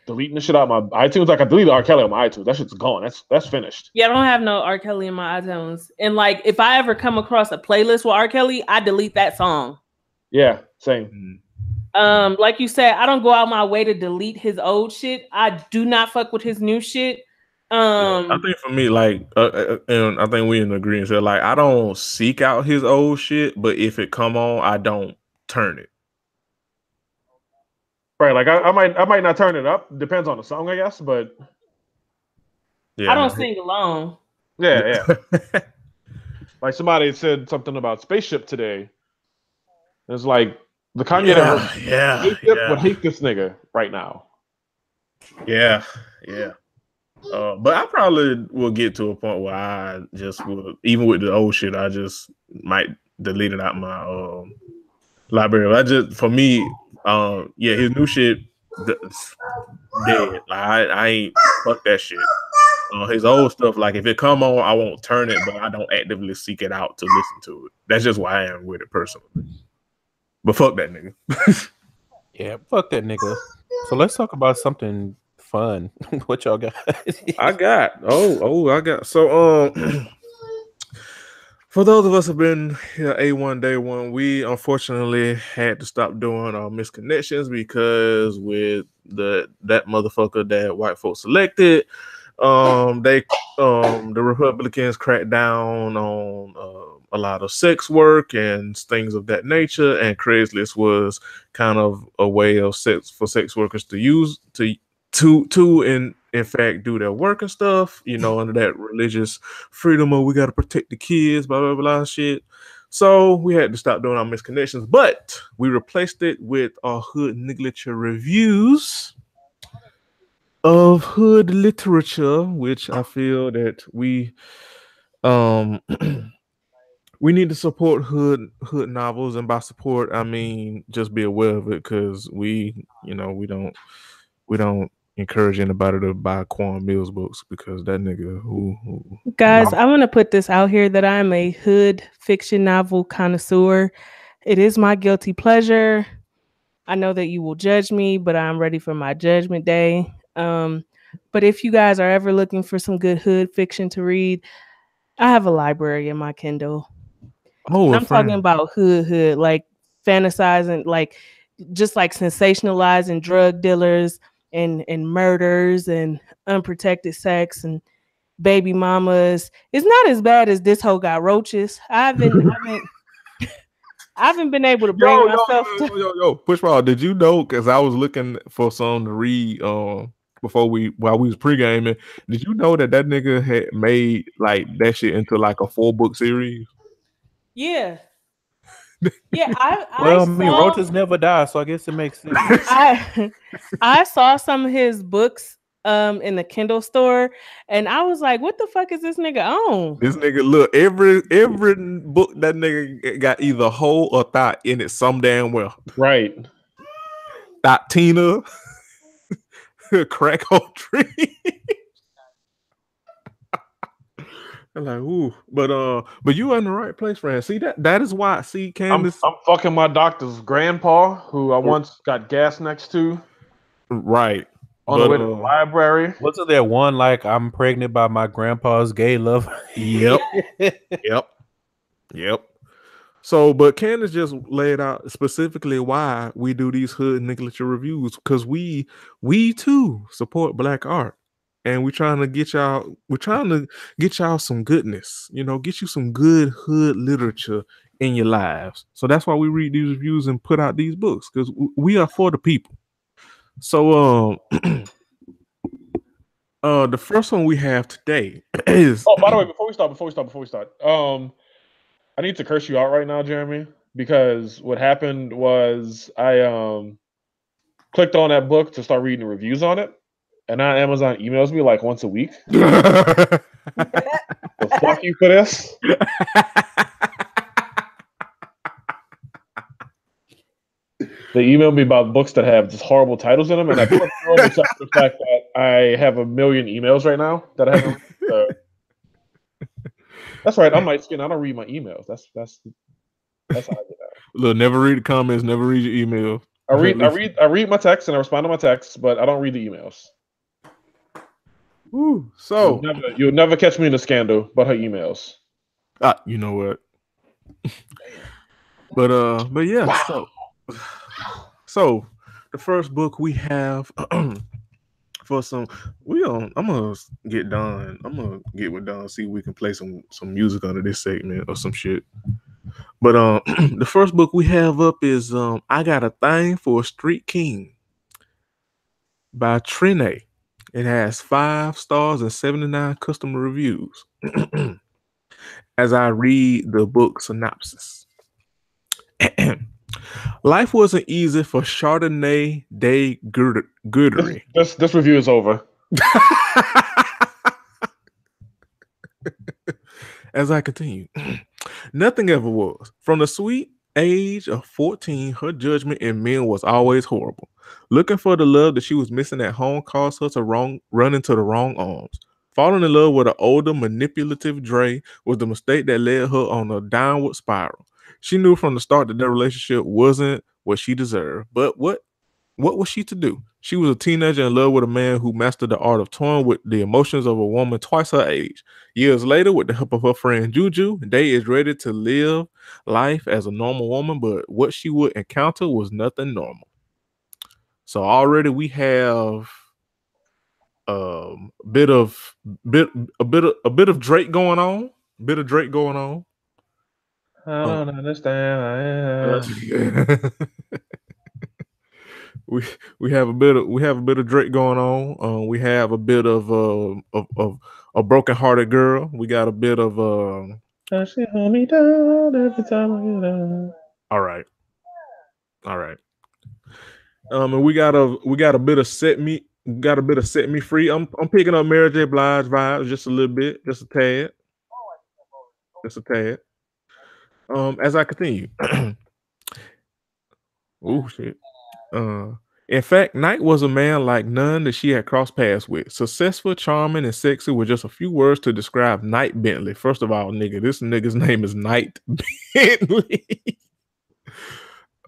deleting the shit out of my iTunes. Like I deleted R. Kelly on my iTunes. That shit's gone. That's finished. Yeah, I don't have no R. Kelly in my iTunes. And like if I ever come across a playlist with R. Kelly, I delete that song. Yeah, same. Like you said, I don't go out my way to delete his old shit. I do not fuck with his new shit. I think for me, like, and I think we in agreement. So, like, I don't seek out his old shit, but if it come on, I don't turn it. Right, like I might not turn it up. Depends on the song, I guess. But Yeah, I don't sing along. yeah. Like somebody said something about Spaceship today. It's like the Kanye that wrote Spaceship would hate this nigga right now. Yeah. But I probably will get to a point where I just will, even with the old shit, I just might delete it out my library. I just, for me, his new shit dead. Like I ain't fuck that shit. His old stuff, like if it come on, I won't turn it, but I don't actively seek it out to listen to it. That's just why I am with it personally. But fuck that nigga. Yeah, fuck that nigga. So let's talk about something fun. What y'all got? I got so for those of us who've been here A1 day one, we unfortunately had to stop doing our misconnections because with that motherfucker that white folks selected, the Republicans cracked down on a lot of sex work and things of that nature, and Craigslist was kind of a way of sex workers to use to in fact do their work and stuff, under that religious freedom of we got to protect the kids, blah blah blah shit. So we had to stop doing our misconnections, but we replaced it with our hood literature reviews of hood literature, which I feel that we we need to support hood novels, and by support I mean just be aware of it, because we don't encourage anybody to buy Quan Mills books, because that nigga who Guys, I want to put this out here that I'm a hood fiction novel connoisseur. It is my guilty pleasure. I know that you will judge me, but I'm ready for my judgment day. But if you guys are ever looking for some good hood fiction to read, I have a library in my Kindle. Oh, I'm talking about hood, like fantasizing, like just like sensationalizing drug dealers and murders and unprotected sex and baby mamas. It's not as bad as This Hoe Got Roaches. I haven't been able to bring myself. Pushball, did you know? Because I was looking for some to read while we was pre-gaming. Did you know that nigga had made like that shit into like a 4-book series? Yeah. I mean, roaches never die, so I guess it makes sense. I saw some of his books in the Kindle store, and I was like, what the fuck is this nigga on? This nigga, look, every book that nigga got either whole or thought in it some damn well. Right. Thought Tina, crack whole tree. I'm like, ooh, but you are in the right place, friend. See that is why. See, Candace, I'm fucking my doctor's grandpa, who I once got gas next to. Right. On the way to the library. Wasn't there one like I'm pregnant by my grandpa's gay love? Yep. Yep. So, but Candace just laid out specifically why we do these hood literature reviews, because we too support Black art. And we're trying to get y'all some goodness, get you some good hood literature in your lives. So that's why we read these reviews and put out these books, because we are for the people. So the first one we have today is by the way, before we start, I need to curse you out right now, Jeremy, because what happened was I clicked on that book to start reading the reviews on it. And now Amazon emails me like once a week. So fuck you for this. They email me about books that have just horrible titles in them, and I put the fact that I have a million emails right now that I haven't. That's right. I'm light skinned. I don't read my emails. That's how I get out. Look, never read the comments. Never read your email. I read my texts and I respond to my texts, but I don't read the emails. Ooh, so you'll never catch me in a scandal about her emails. You know what? but yeah. Wow. So the first book we have for some. I'm gonna get Don. I'm gonna get with Don. See if we can play some music under this segment or some shit. But the first book we have up is I Got a Thing for a Street King by Trine. It has 5 stars and 79 customer reviews. As I read the book synopsis. Life wasn't easy for Chardonnay Day Goodery. This review is over. As I continue, nothing ever was. From the sweet age of 14, her judgment in men was always horrible. Looking for the love that she was missing at home caused her to run into the wrong arms. Falling in love with an older, manipulative Dre was the mistake that led her on a downward spiral. She knew from the start that their relationship wasn't what she deserved. But what was she to do? She was a teenager in love with a man who mastered the art of toying with the emotions of a woman twice her age. Years later, with the help of her friend Juju, Day is ready to live life as a normal woman, but what she would encounter was nothing normal. So already we have a bit of Drake going on. I don't understand. we have a bit of Drake going on. We have a bit of a broken-hearted girl. We got a bit of She hold me down every time I get down. all right. And we got a bit of set me free. I'm picking up Mary J. Blige vibes just a little bit, just a tad. As I continue. Oh shit. In fact, Knight was a man like none that she had crossed paths with. Successful, charming, and sexy were just a few words to describe Knight Bentley. First of all, this nigga's name is Knight Bentley.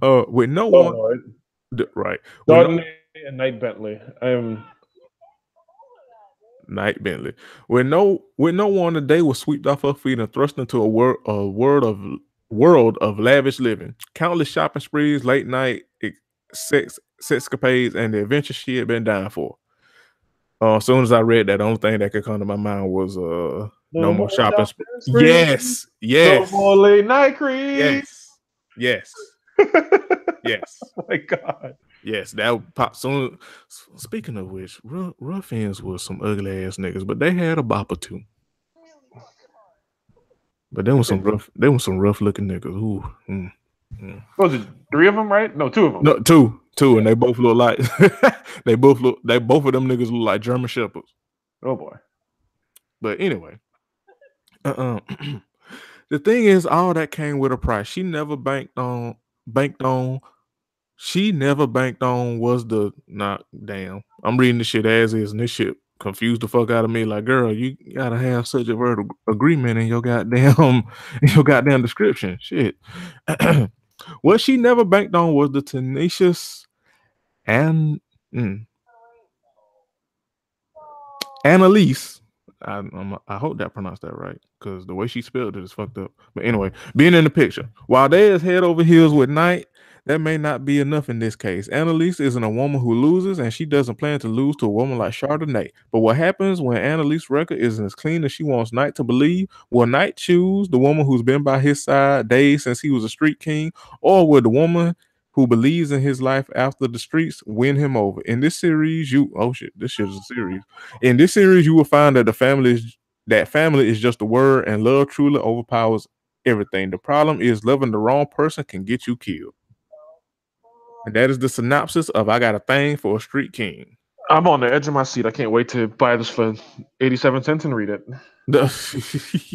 With no one, right? Chardonnay and Knight Bentley. Knight Bentley. With no one, the day was swept off her feet and thrust into a world of lavish living. Countless shopping sprees, late night sexcapades, and the adventure she had been dying for. As soon as I read that, the only thing that could come to my mind was no more shopping sprees. Yes. No more late night creeps. Yes. Oh my God. Yes, that would pop soon. Speaking of which, Ruffians was some ugly ass niggas, but they had a bop or two. But there was some rough looking niggas. Ooh. Was it 3 of them, right? No, 2 of them. No, two, and they both look like both of them niggas look like German shepherds. Oh boy. But anyway, the thing is, all that came with a price. She never banked on was the damn. I'm reading this shit as is, and this shit confused the fuck out of me. Like, girl, you gotta have such a verbal agreement in your goddamn description. Shit. What she never banked on was the tenacious Annalise. I hope that I pronounced that right, because the way she spelled it is fucked up. But anyway, being in the picture. While they is head over heels with Knight, that may not be enough in this case. Annalise isn't a woman who loses, and she doesn't plan to lose to a woman like Chardonnay. But what happens when Annalise's record isn't as clean as she wants Knight to believe? Will Knight choose the woman who's been by his side days since he was a street king, or will the woman who believes in his life after the streets win him over? In this series, this shit is a series. In this series, you will find that family is just a word, and love truly overpowers everything. The problem is loving the wrong person can get you killed. And that is the synopsis of I Got a Thing for a Street King. I'm on the edge of my seat. I can't wait to buy this for 87 cents and read it.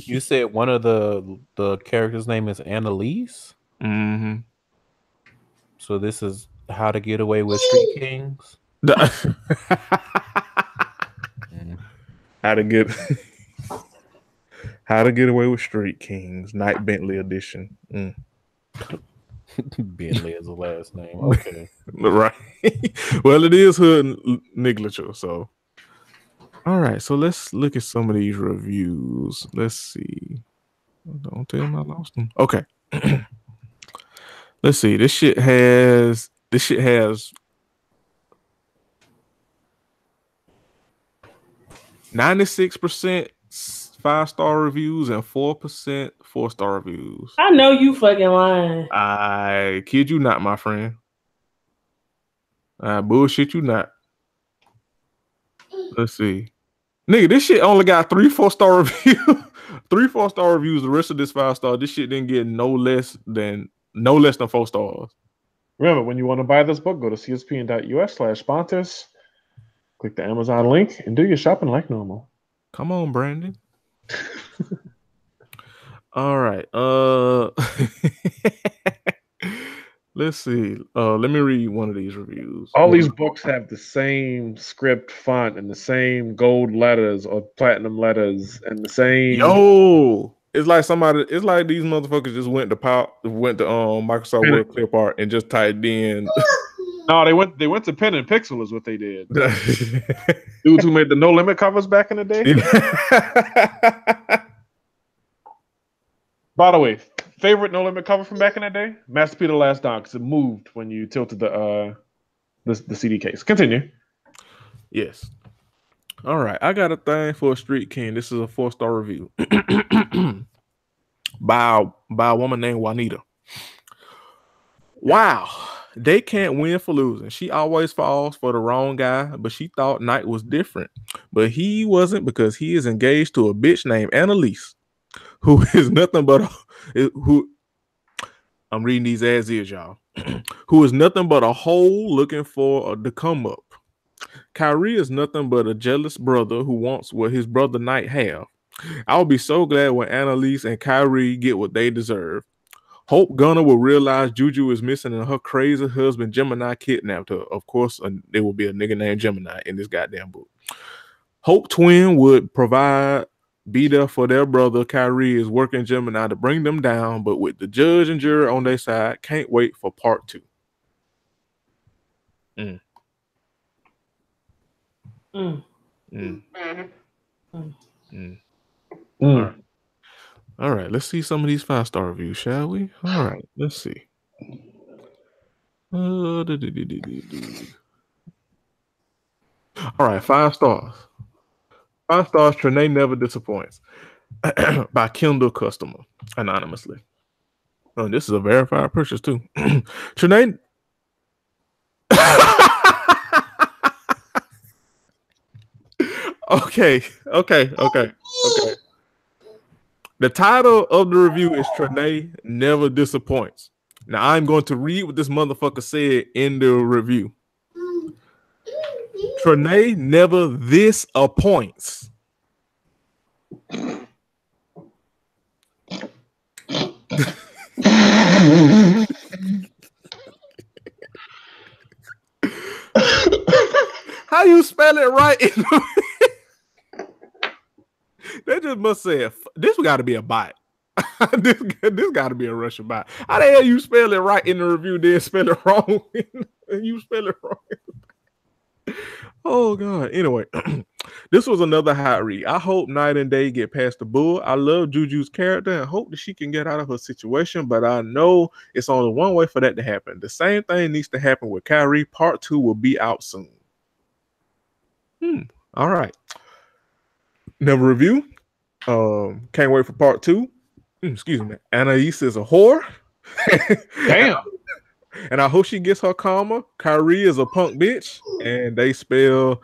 You said one of the characters' name is Annalise? Mm-hmm. So this is How to Get Away with Street Kings? How to Get Away with Street Kings, Knight Bentley edition. Bentley is the last name. Okay. Right. Well, it is hood niglature, so. All right, so let's look at some of these reviews. Let's see. Don't tell me I lost them. Okay. Let's see. This shit has 96% 5-star reviews and 4% 4-star reviews. I know you fucking lying. I kid you not, my friend. I bullshit you not. Let's see. Nigga, this shit only got 3 4-star reviews. 3 4-star reviews. The rest of this 5-star, this shit didn't get no less than 4 stars. Remember, when you want to buy this book, go to cspn.us/sponsors. Click the Amazon link and do your shopping like normal. Come on, Brandon. All right. Let's see. Let me read one of these reviews. All these books have the same script font and the same gold letters or platinum letters and the same. Yo, it's like it's like these motherfuckers just went to Microsoft Word Clip Art and just typed in. No, they went to Pen and Pixel is what they did. Dudes who made the No Limit covers back in the day. By the way, favorite No Limit cover from back in the day? Master P: The Last Don, because it moved when you tilted the CD case. Continue. Yes. All right, I got a thing for a Street King. This is a 4-star review by a woman named Juanita. Wow, they can't win for losing. She always falls for the wrong guy, but she thought Knight was different. But he wasn't, because he is engaged to a bitch named Annalise, who is nothing but who. I'm reading these as is, y'all. Who is nothing but a hole looking for the come up. Kyrie is nothing but a jealous brother who wants what his brother Knight have. I'll be so glad when Annalise and Kyrie get what they deserve. Hope Gunner will realize Juju is missing and her crazy husband Gemini kidnapped her. Of course, there will be a nigga named Gemini in this goddamn book. Hope Twin would be there for their brother. Kyrie is working Gemini to bring them down, but with the judge and jury on their side, can't wait for part 2. All right, let's see some of these 5-star reviews, shall we? All right, let's see. All right, 5 stars. 5 stars. Trinae never disappoints. By Kendall Customer, anonymously. Oh, this is a verified purchase too. Trinae. Okay. The title of the review is Trinae Never Disappoints. Now I'm going to read what this motherfucker said in the review. Trinae never disappoints. How you spell it right? They just must say this got to be a bot. this got to be a Russian bot. How the hell you spell it right in the review, then spell it wrong? You spell it wrong. Oh God. Anyway, this was another hot read. I hope Night and Day get past the bull. I love Juju's character and hope that she can get out of her situation, but I know it's only one way for that to happen. The same thing needs to happen with Kyrie. Part 2 will be out soon. All right. Never review. Can't wait for part 2. Excuse me. Anais is a whore. Damn. And I hope she gets her karma. Kyrie is a punk bitch, and they spell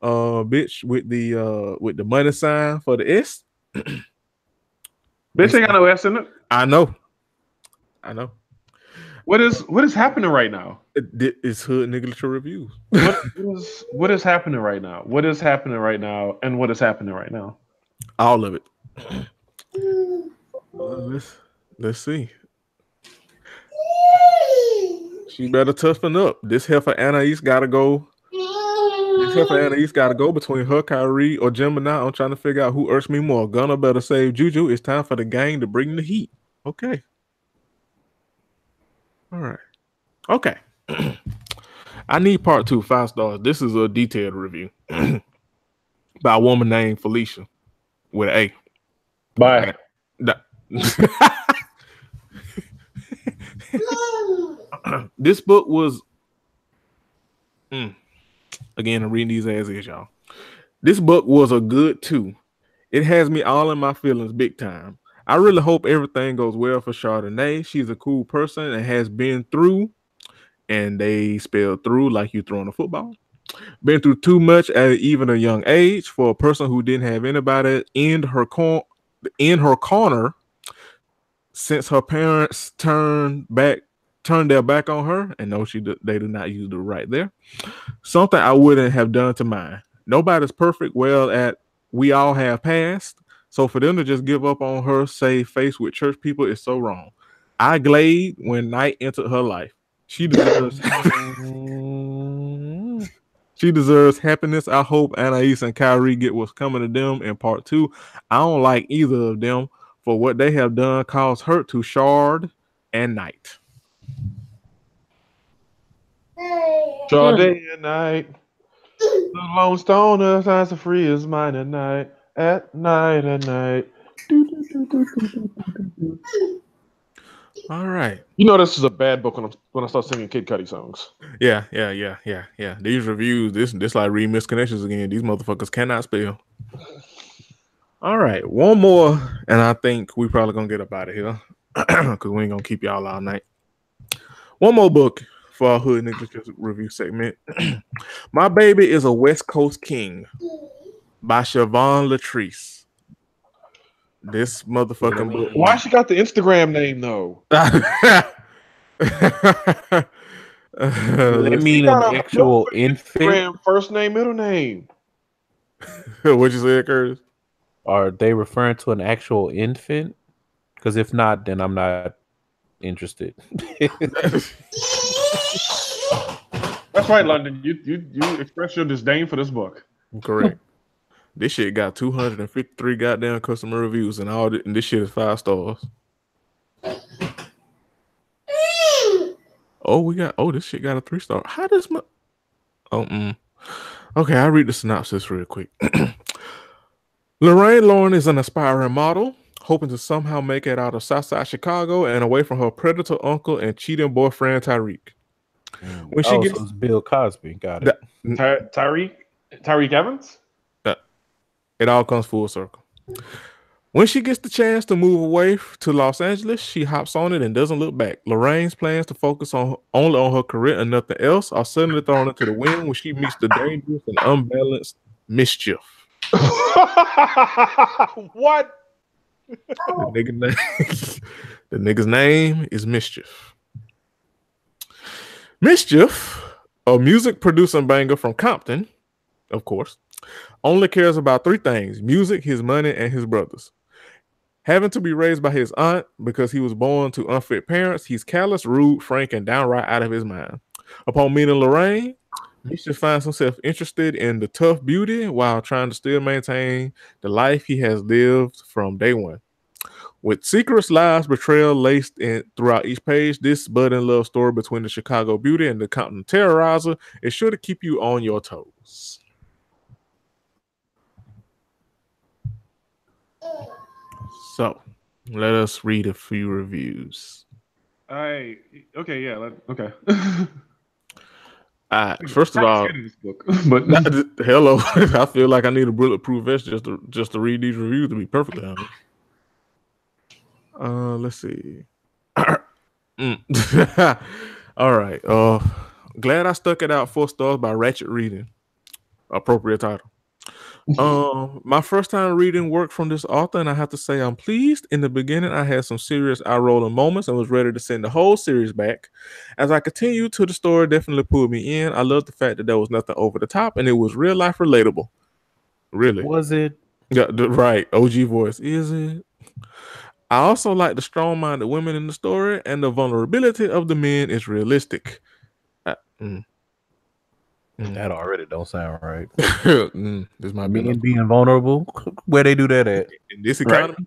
bitch with the money sign for the S. Bitch ain't got no S in it. I know. What is happening right now? It's hood nigga reviews. What is happening right now? What is happening right now? And what is happening right now? All of it. Let's see. She better toughen up. This heifer Anais gotta go. This heifer Anais gotta go between her, Kyrie, or Gemini. I'm trying to figure out who irks me more. Gunna better save Juju. It's time for the gang to bring the heat. Okay. All right. Okay. I need part 2, 5 stars. This is a detailed review by a woman named Felicia with an A. Bye. This book was again, I'm reading these as is, y'all. This book was a good too. It has me all in my feelings big time. I really hope everything goes well for Chardonnay. She's a cool person and has been through, and they spell through like you throwing a football. Been through too much at even a young age for a person who didn't have anybody in her corner since her parents turned their back on her, and no, they did not use the right there. Something I wouldn't have done to mine. Nobody's perfect. We all have passed. So for them to just give up on her, say face with church people, is so wrong. I glayed when night entered her life. She deserves she deserves happiness. I hope Anais and Kyrie get what's coming to them in part 2. I don't like either of them for what they have done caused hurt to Shard and Knight. All day and night. The Lone Stoner signs as free as mine at night. At night. All right. You know this is a bad book when I start singing Kid Cudi songs. Yeah. These reviews, this like read misconnections again. These motherfuckers cannot spell. All right, one more, and I think we probably gonna get up out of here because we ain't gonna keep y'all all night. One more book for our Hood Niggas review segment. My Baby is a West Coast King by Siobhan Latrice. This motherfucking book. Why she got the Instagram name though? They mean an actual infant. Instagram first name, middle name. What you say, Curtis? Are they referring to an actual infant? Because if not, then I'm not interested. That's right, London. You express your disdain for this book. Correct. This shit got 253 goddamn customer reviews, and and this shit is 5 stars. This shit got a 3-star. How does my Okay, I'll read the synopsis real quick. Lorraine Lauren is an aspiring model, hoping to somehow make it out of Southside Chicago and away from her predator uncle and cheating boyfriend Tyreek. When she gets so it's Bill Cosby, got it. Tyreek Evans? It all comes full circle. When she gets the chance to move away to Los Angeles, she hops on it and doesn't look back. Lorraine's plans to focus only on her career and nothing else are suddenly thrown into the wind when she meets the dangerous and unbalanced Mischief. What? The nigga's name is Mischief. Mischief, a music producing banger from Compton, of course, only cares about 3 things: music, his money, and his brothers. Having to be raised by his aunt because he was born to unfit parents, he's callous, rude, frank, and downright out of his mind. Upon meeting Lorraine, Mischief finds himself interested in the tough beauty while trying to still maintain the life he has lived from day one. With secrets, lies, betrayal laced in throughout each page, this budding love story between the Chicago beauty and the Compton terrorizer is sure to keep you on your toes. So, let us read a few reviews. Okay. First of all, this book, but hello, I feel like I need a bulletproof vest just to read these reviews, to be perfectly honest. Let's see. All right. Glad I stuck it out 4 stars by Ratchet Reading. Appropriate title. My first time reading work from this author, and I have to say I'm pleased. In the beginning, I had some serious eye-rolling moments and was ready to send the whole series back. As I continued to the story, definitely pulled me in. I love the fact that there was nothing over the top, and it was real life relatable. Really? Was it? Yeah, right. OG voice. Is it? I also like the strong-minded women in the story, and the vulnerability of the men is realistic. That already don't sound right. This might be being vulnerable. Where they do that at? In this economy?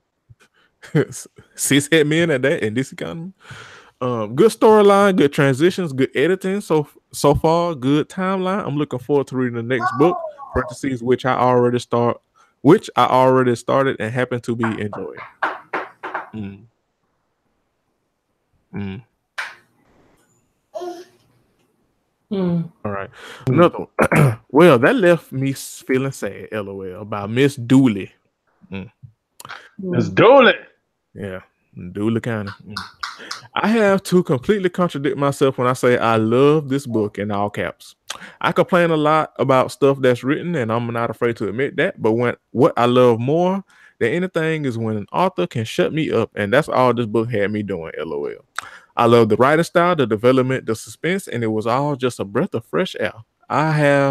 Right. Cishet men at that in this economy. Good storyline, good transitions, good editing. So far, good timeline. I'm looking forward to reading the next book, parentheses, which I already started and happen to be enjoying. Hmm. All right. Another one. Well, that left me feeling sad, LOL, about Miss Dooley. Let's do it. Yeah, Dooley County. I have to completely contradict myself when I say I love this book in all caps. I complain a lot about stuff that's written, and I'm not afraid to admit that. But what I love more than anything is when an author can shut me up, and that's all this book had me doing. LOL. I love the writing style, the development, the suspense, and it was all just a breath of fresh air. I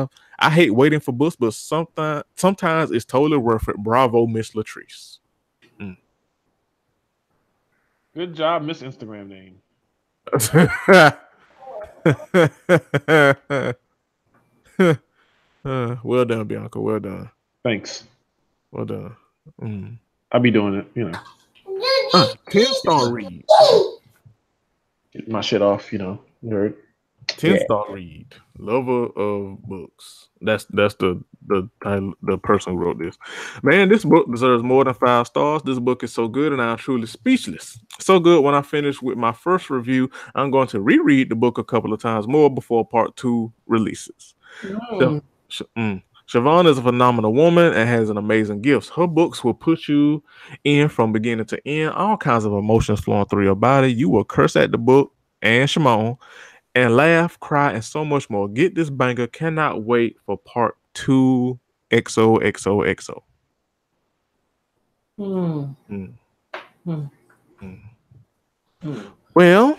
hate waiting for books, but sometimes it's totally worth it. Bravo, Miss Latrice. Good job, Miss Instagram name. Well done, Bianca. Well done. Thanks. Well done. I'll be doing it, 10-star read. Get my shit off, you heard. 10-star read. Lover of books. That's the title, the person who wrote this. Man, this book deserves more than 5 stars. This book is so good and I'm truly speechless. So good when I finish with my first review, I'm going to reread the book a couple of times more before part 2 releases. Siobhan is a phenomenal woman and has an amazing gift. Her books will put you in from beginning to end, all kinds of emotions flowing through your body. You will curse at the book and Shimon and laugh, cry, and so much more. Get this banger. Cannot wait for part 2. XOXOXO. Well,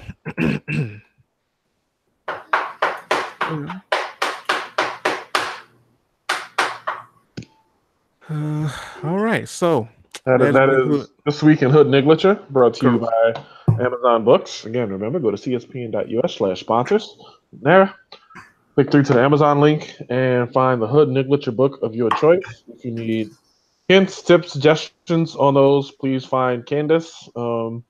all right. So that is This Week in Hood Niglature, brought to you by Amazon Books. Again, remember, go to cspn.us/sponsors. There, click through to the Amazon link and find the Hood Niglature book of your choice. If you need hints, tips, suggestions on those, please find Candace. I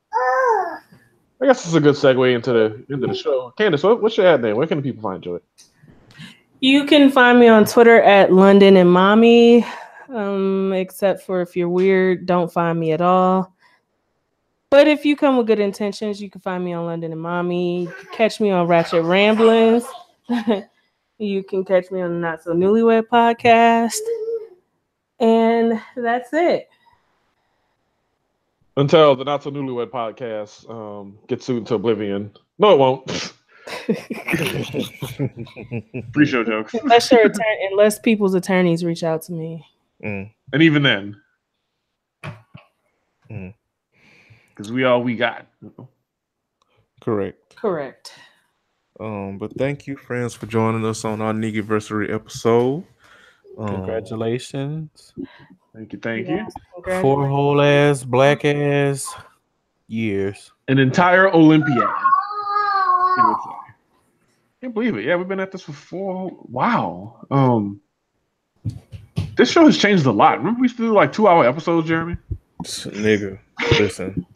guess it's a good segue into the show. Candace, what's your ad name? Where can the people find you? You can find me on Twitter at London and Mommy. Except for if you're weird, don't find me at all. But if you come with good intentions, you can find me on London and Mommy. You can catch me on Ratchet Ramblings. You can catch me on the Not So Newlywed podcast. And that's it. Until the Not So Newlywed podcast gets sued into oblivion. No, it won't. Pre-show jokes. Unless people's attorneys reach out to me. And even then. Because we all we got. Correct. But thank you, friends, for joining us on our Niggiversary episode. Congratulations. Thank you. 4 whole ass, black ass years. An entire Olympiad. Can't believe it. Yeah, we've been at this for 4. Wow. This show has changed a lot. Remember we used to do like 2-hour episodes, Jeremy? Nigga, listen.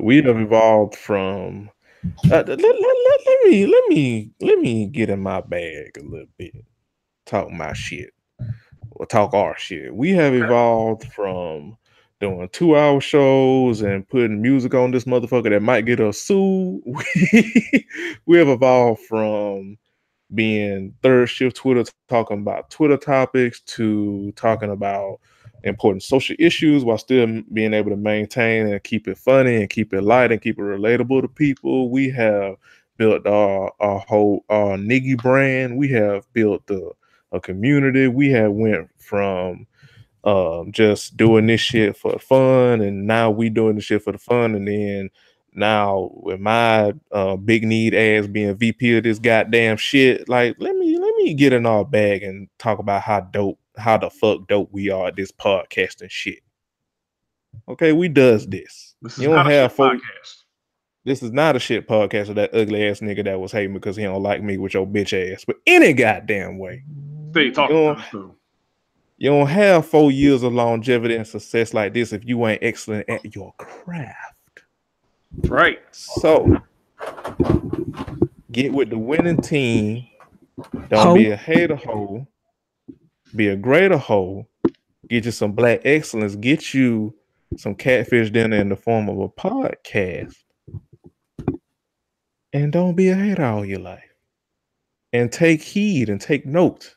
We have evolved from let me get in my bag a little bit. Talk my shit. Or talk our shit. We have evolved from doing 2-hour shows and putting music on this motherfucker that might get us sued. We have evolved from being third shift Twitter, talking about Twitter topics, to talking about important social issues while still being able to maintain and keep it funny and keep it light and keep it relatable to people. We have built our whole Niggy brand. We have built a community. We have went from just doing this shit for fun, and now we doing this shit for the fun, and then now with my big need ass being VP of this goddamn shit, like let me get in our bag and talk about how the fuck dope we are at this podcasting shit. Okay, we does this. This is not a shit podcast. This is not a shit podcast of that ugly ass nigga that was hating because he don't like me with your bitch ass. But any goddamn way, stay talking. You don't have 4 years of longevity and success like this if you ain't excellent at your craft. Right. So get with the winning team. Don't be a hater hoe. Be a greater hoe. Get you some black excellence. Get you some catfish dinner in the form of a podcast. And don't be a hater all your life. And take heed and take note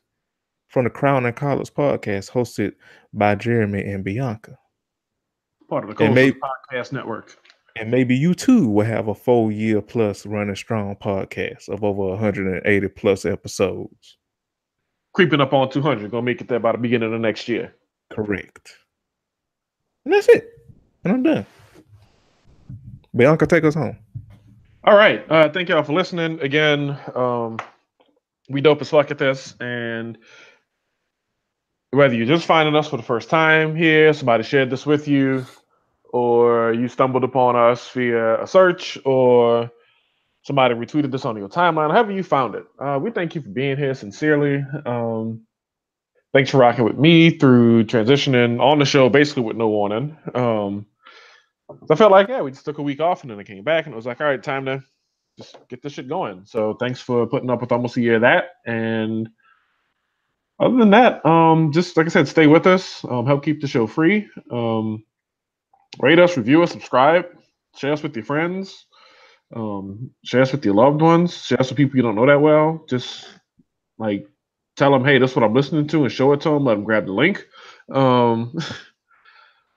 from the Crown and College podcast hosted by Jeremy and Bianca. Part of the And Cold Podcast Network. And maybe you too will have a 4-year plus running strong podcast of over 180 plus episodes. Creeping up on 200. Gonna make it there by the beginning of next year. Correct. And that's it. And I'm done. Bianca, take us home. All right. Thank y'all for listening. Again, we dope as fuck at this. And whether you're just finding us for the first time here, somebody shared this with you, or you stumbled upon us via a search, or somebody retweeted this on your timeline, however you found it, we thank you for being here sincerely. Thanks for rocking with me through transitioning on the show basically with no warning. I felt like, we just took a week off and then I came back and it was like, all right, time to just get this shit going. So thanks for putting up with almost a year of that. And other than that, just like I said, stay with us, help keep the show free. Rate us, review us, subscribe, share us with your friends, share us with your loved ones, share us with people you don't know that well. Just like tell them, hey, this is what I'm listening to, and show it to them. Let them grab the link.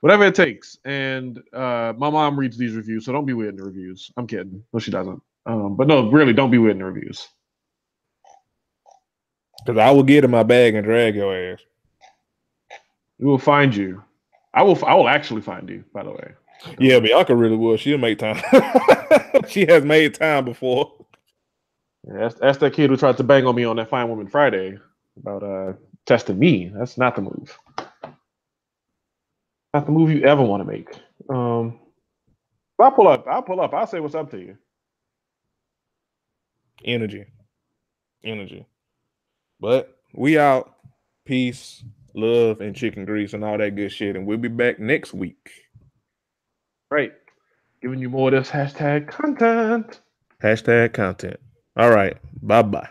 Whatever it takes. And my mom reads these reviews, so don't be weird in the reviews. I'm kidding. No, she doesn't. But no, really, don't be weird in the reviews. Because I will get in my bag and drag your ass. We will find you. I will actually find you, by the way. Yeah, Bianca really will. She'll make time. She has made time before. Yeah, that's that kid who tried to bang on me on that Fine Woman Friday about testing me. That's not the move. Not the move you ever want to make. I'll pull up. I'll say what's up to you. Energy. But we out. Peace, love, and chicken grease and all that good shit. And we'll be back next week. Right. Giving you more of this hashtag content. All right. Bye-bye.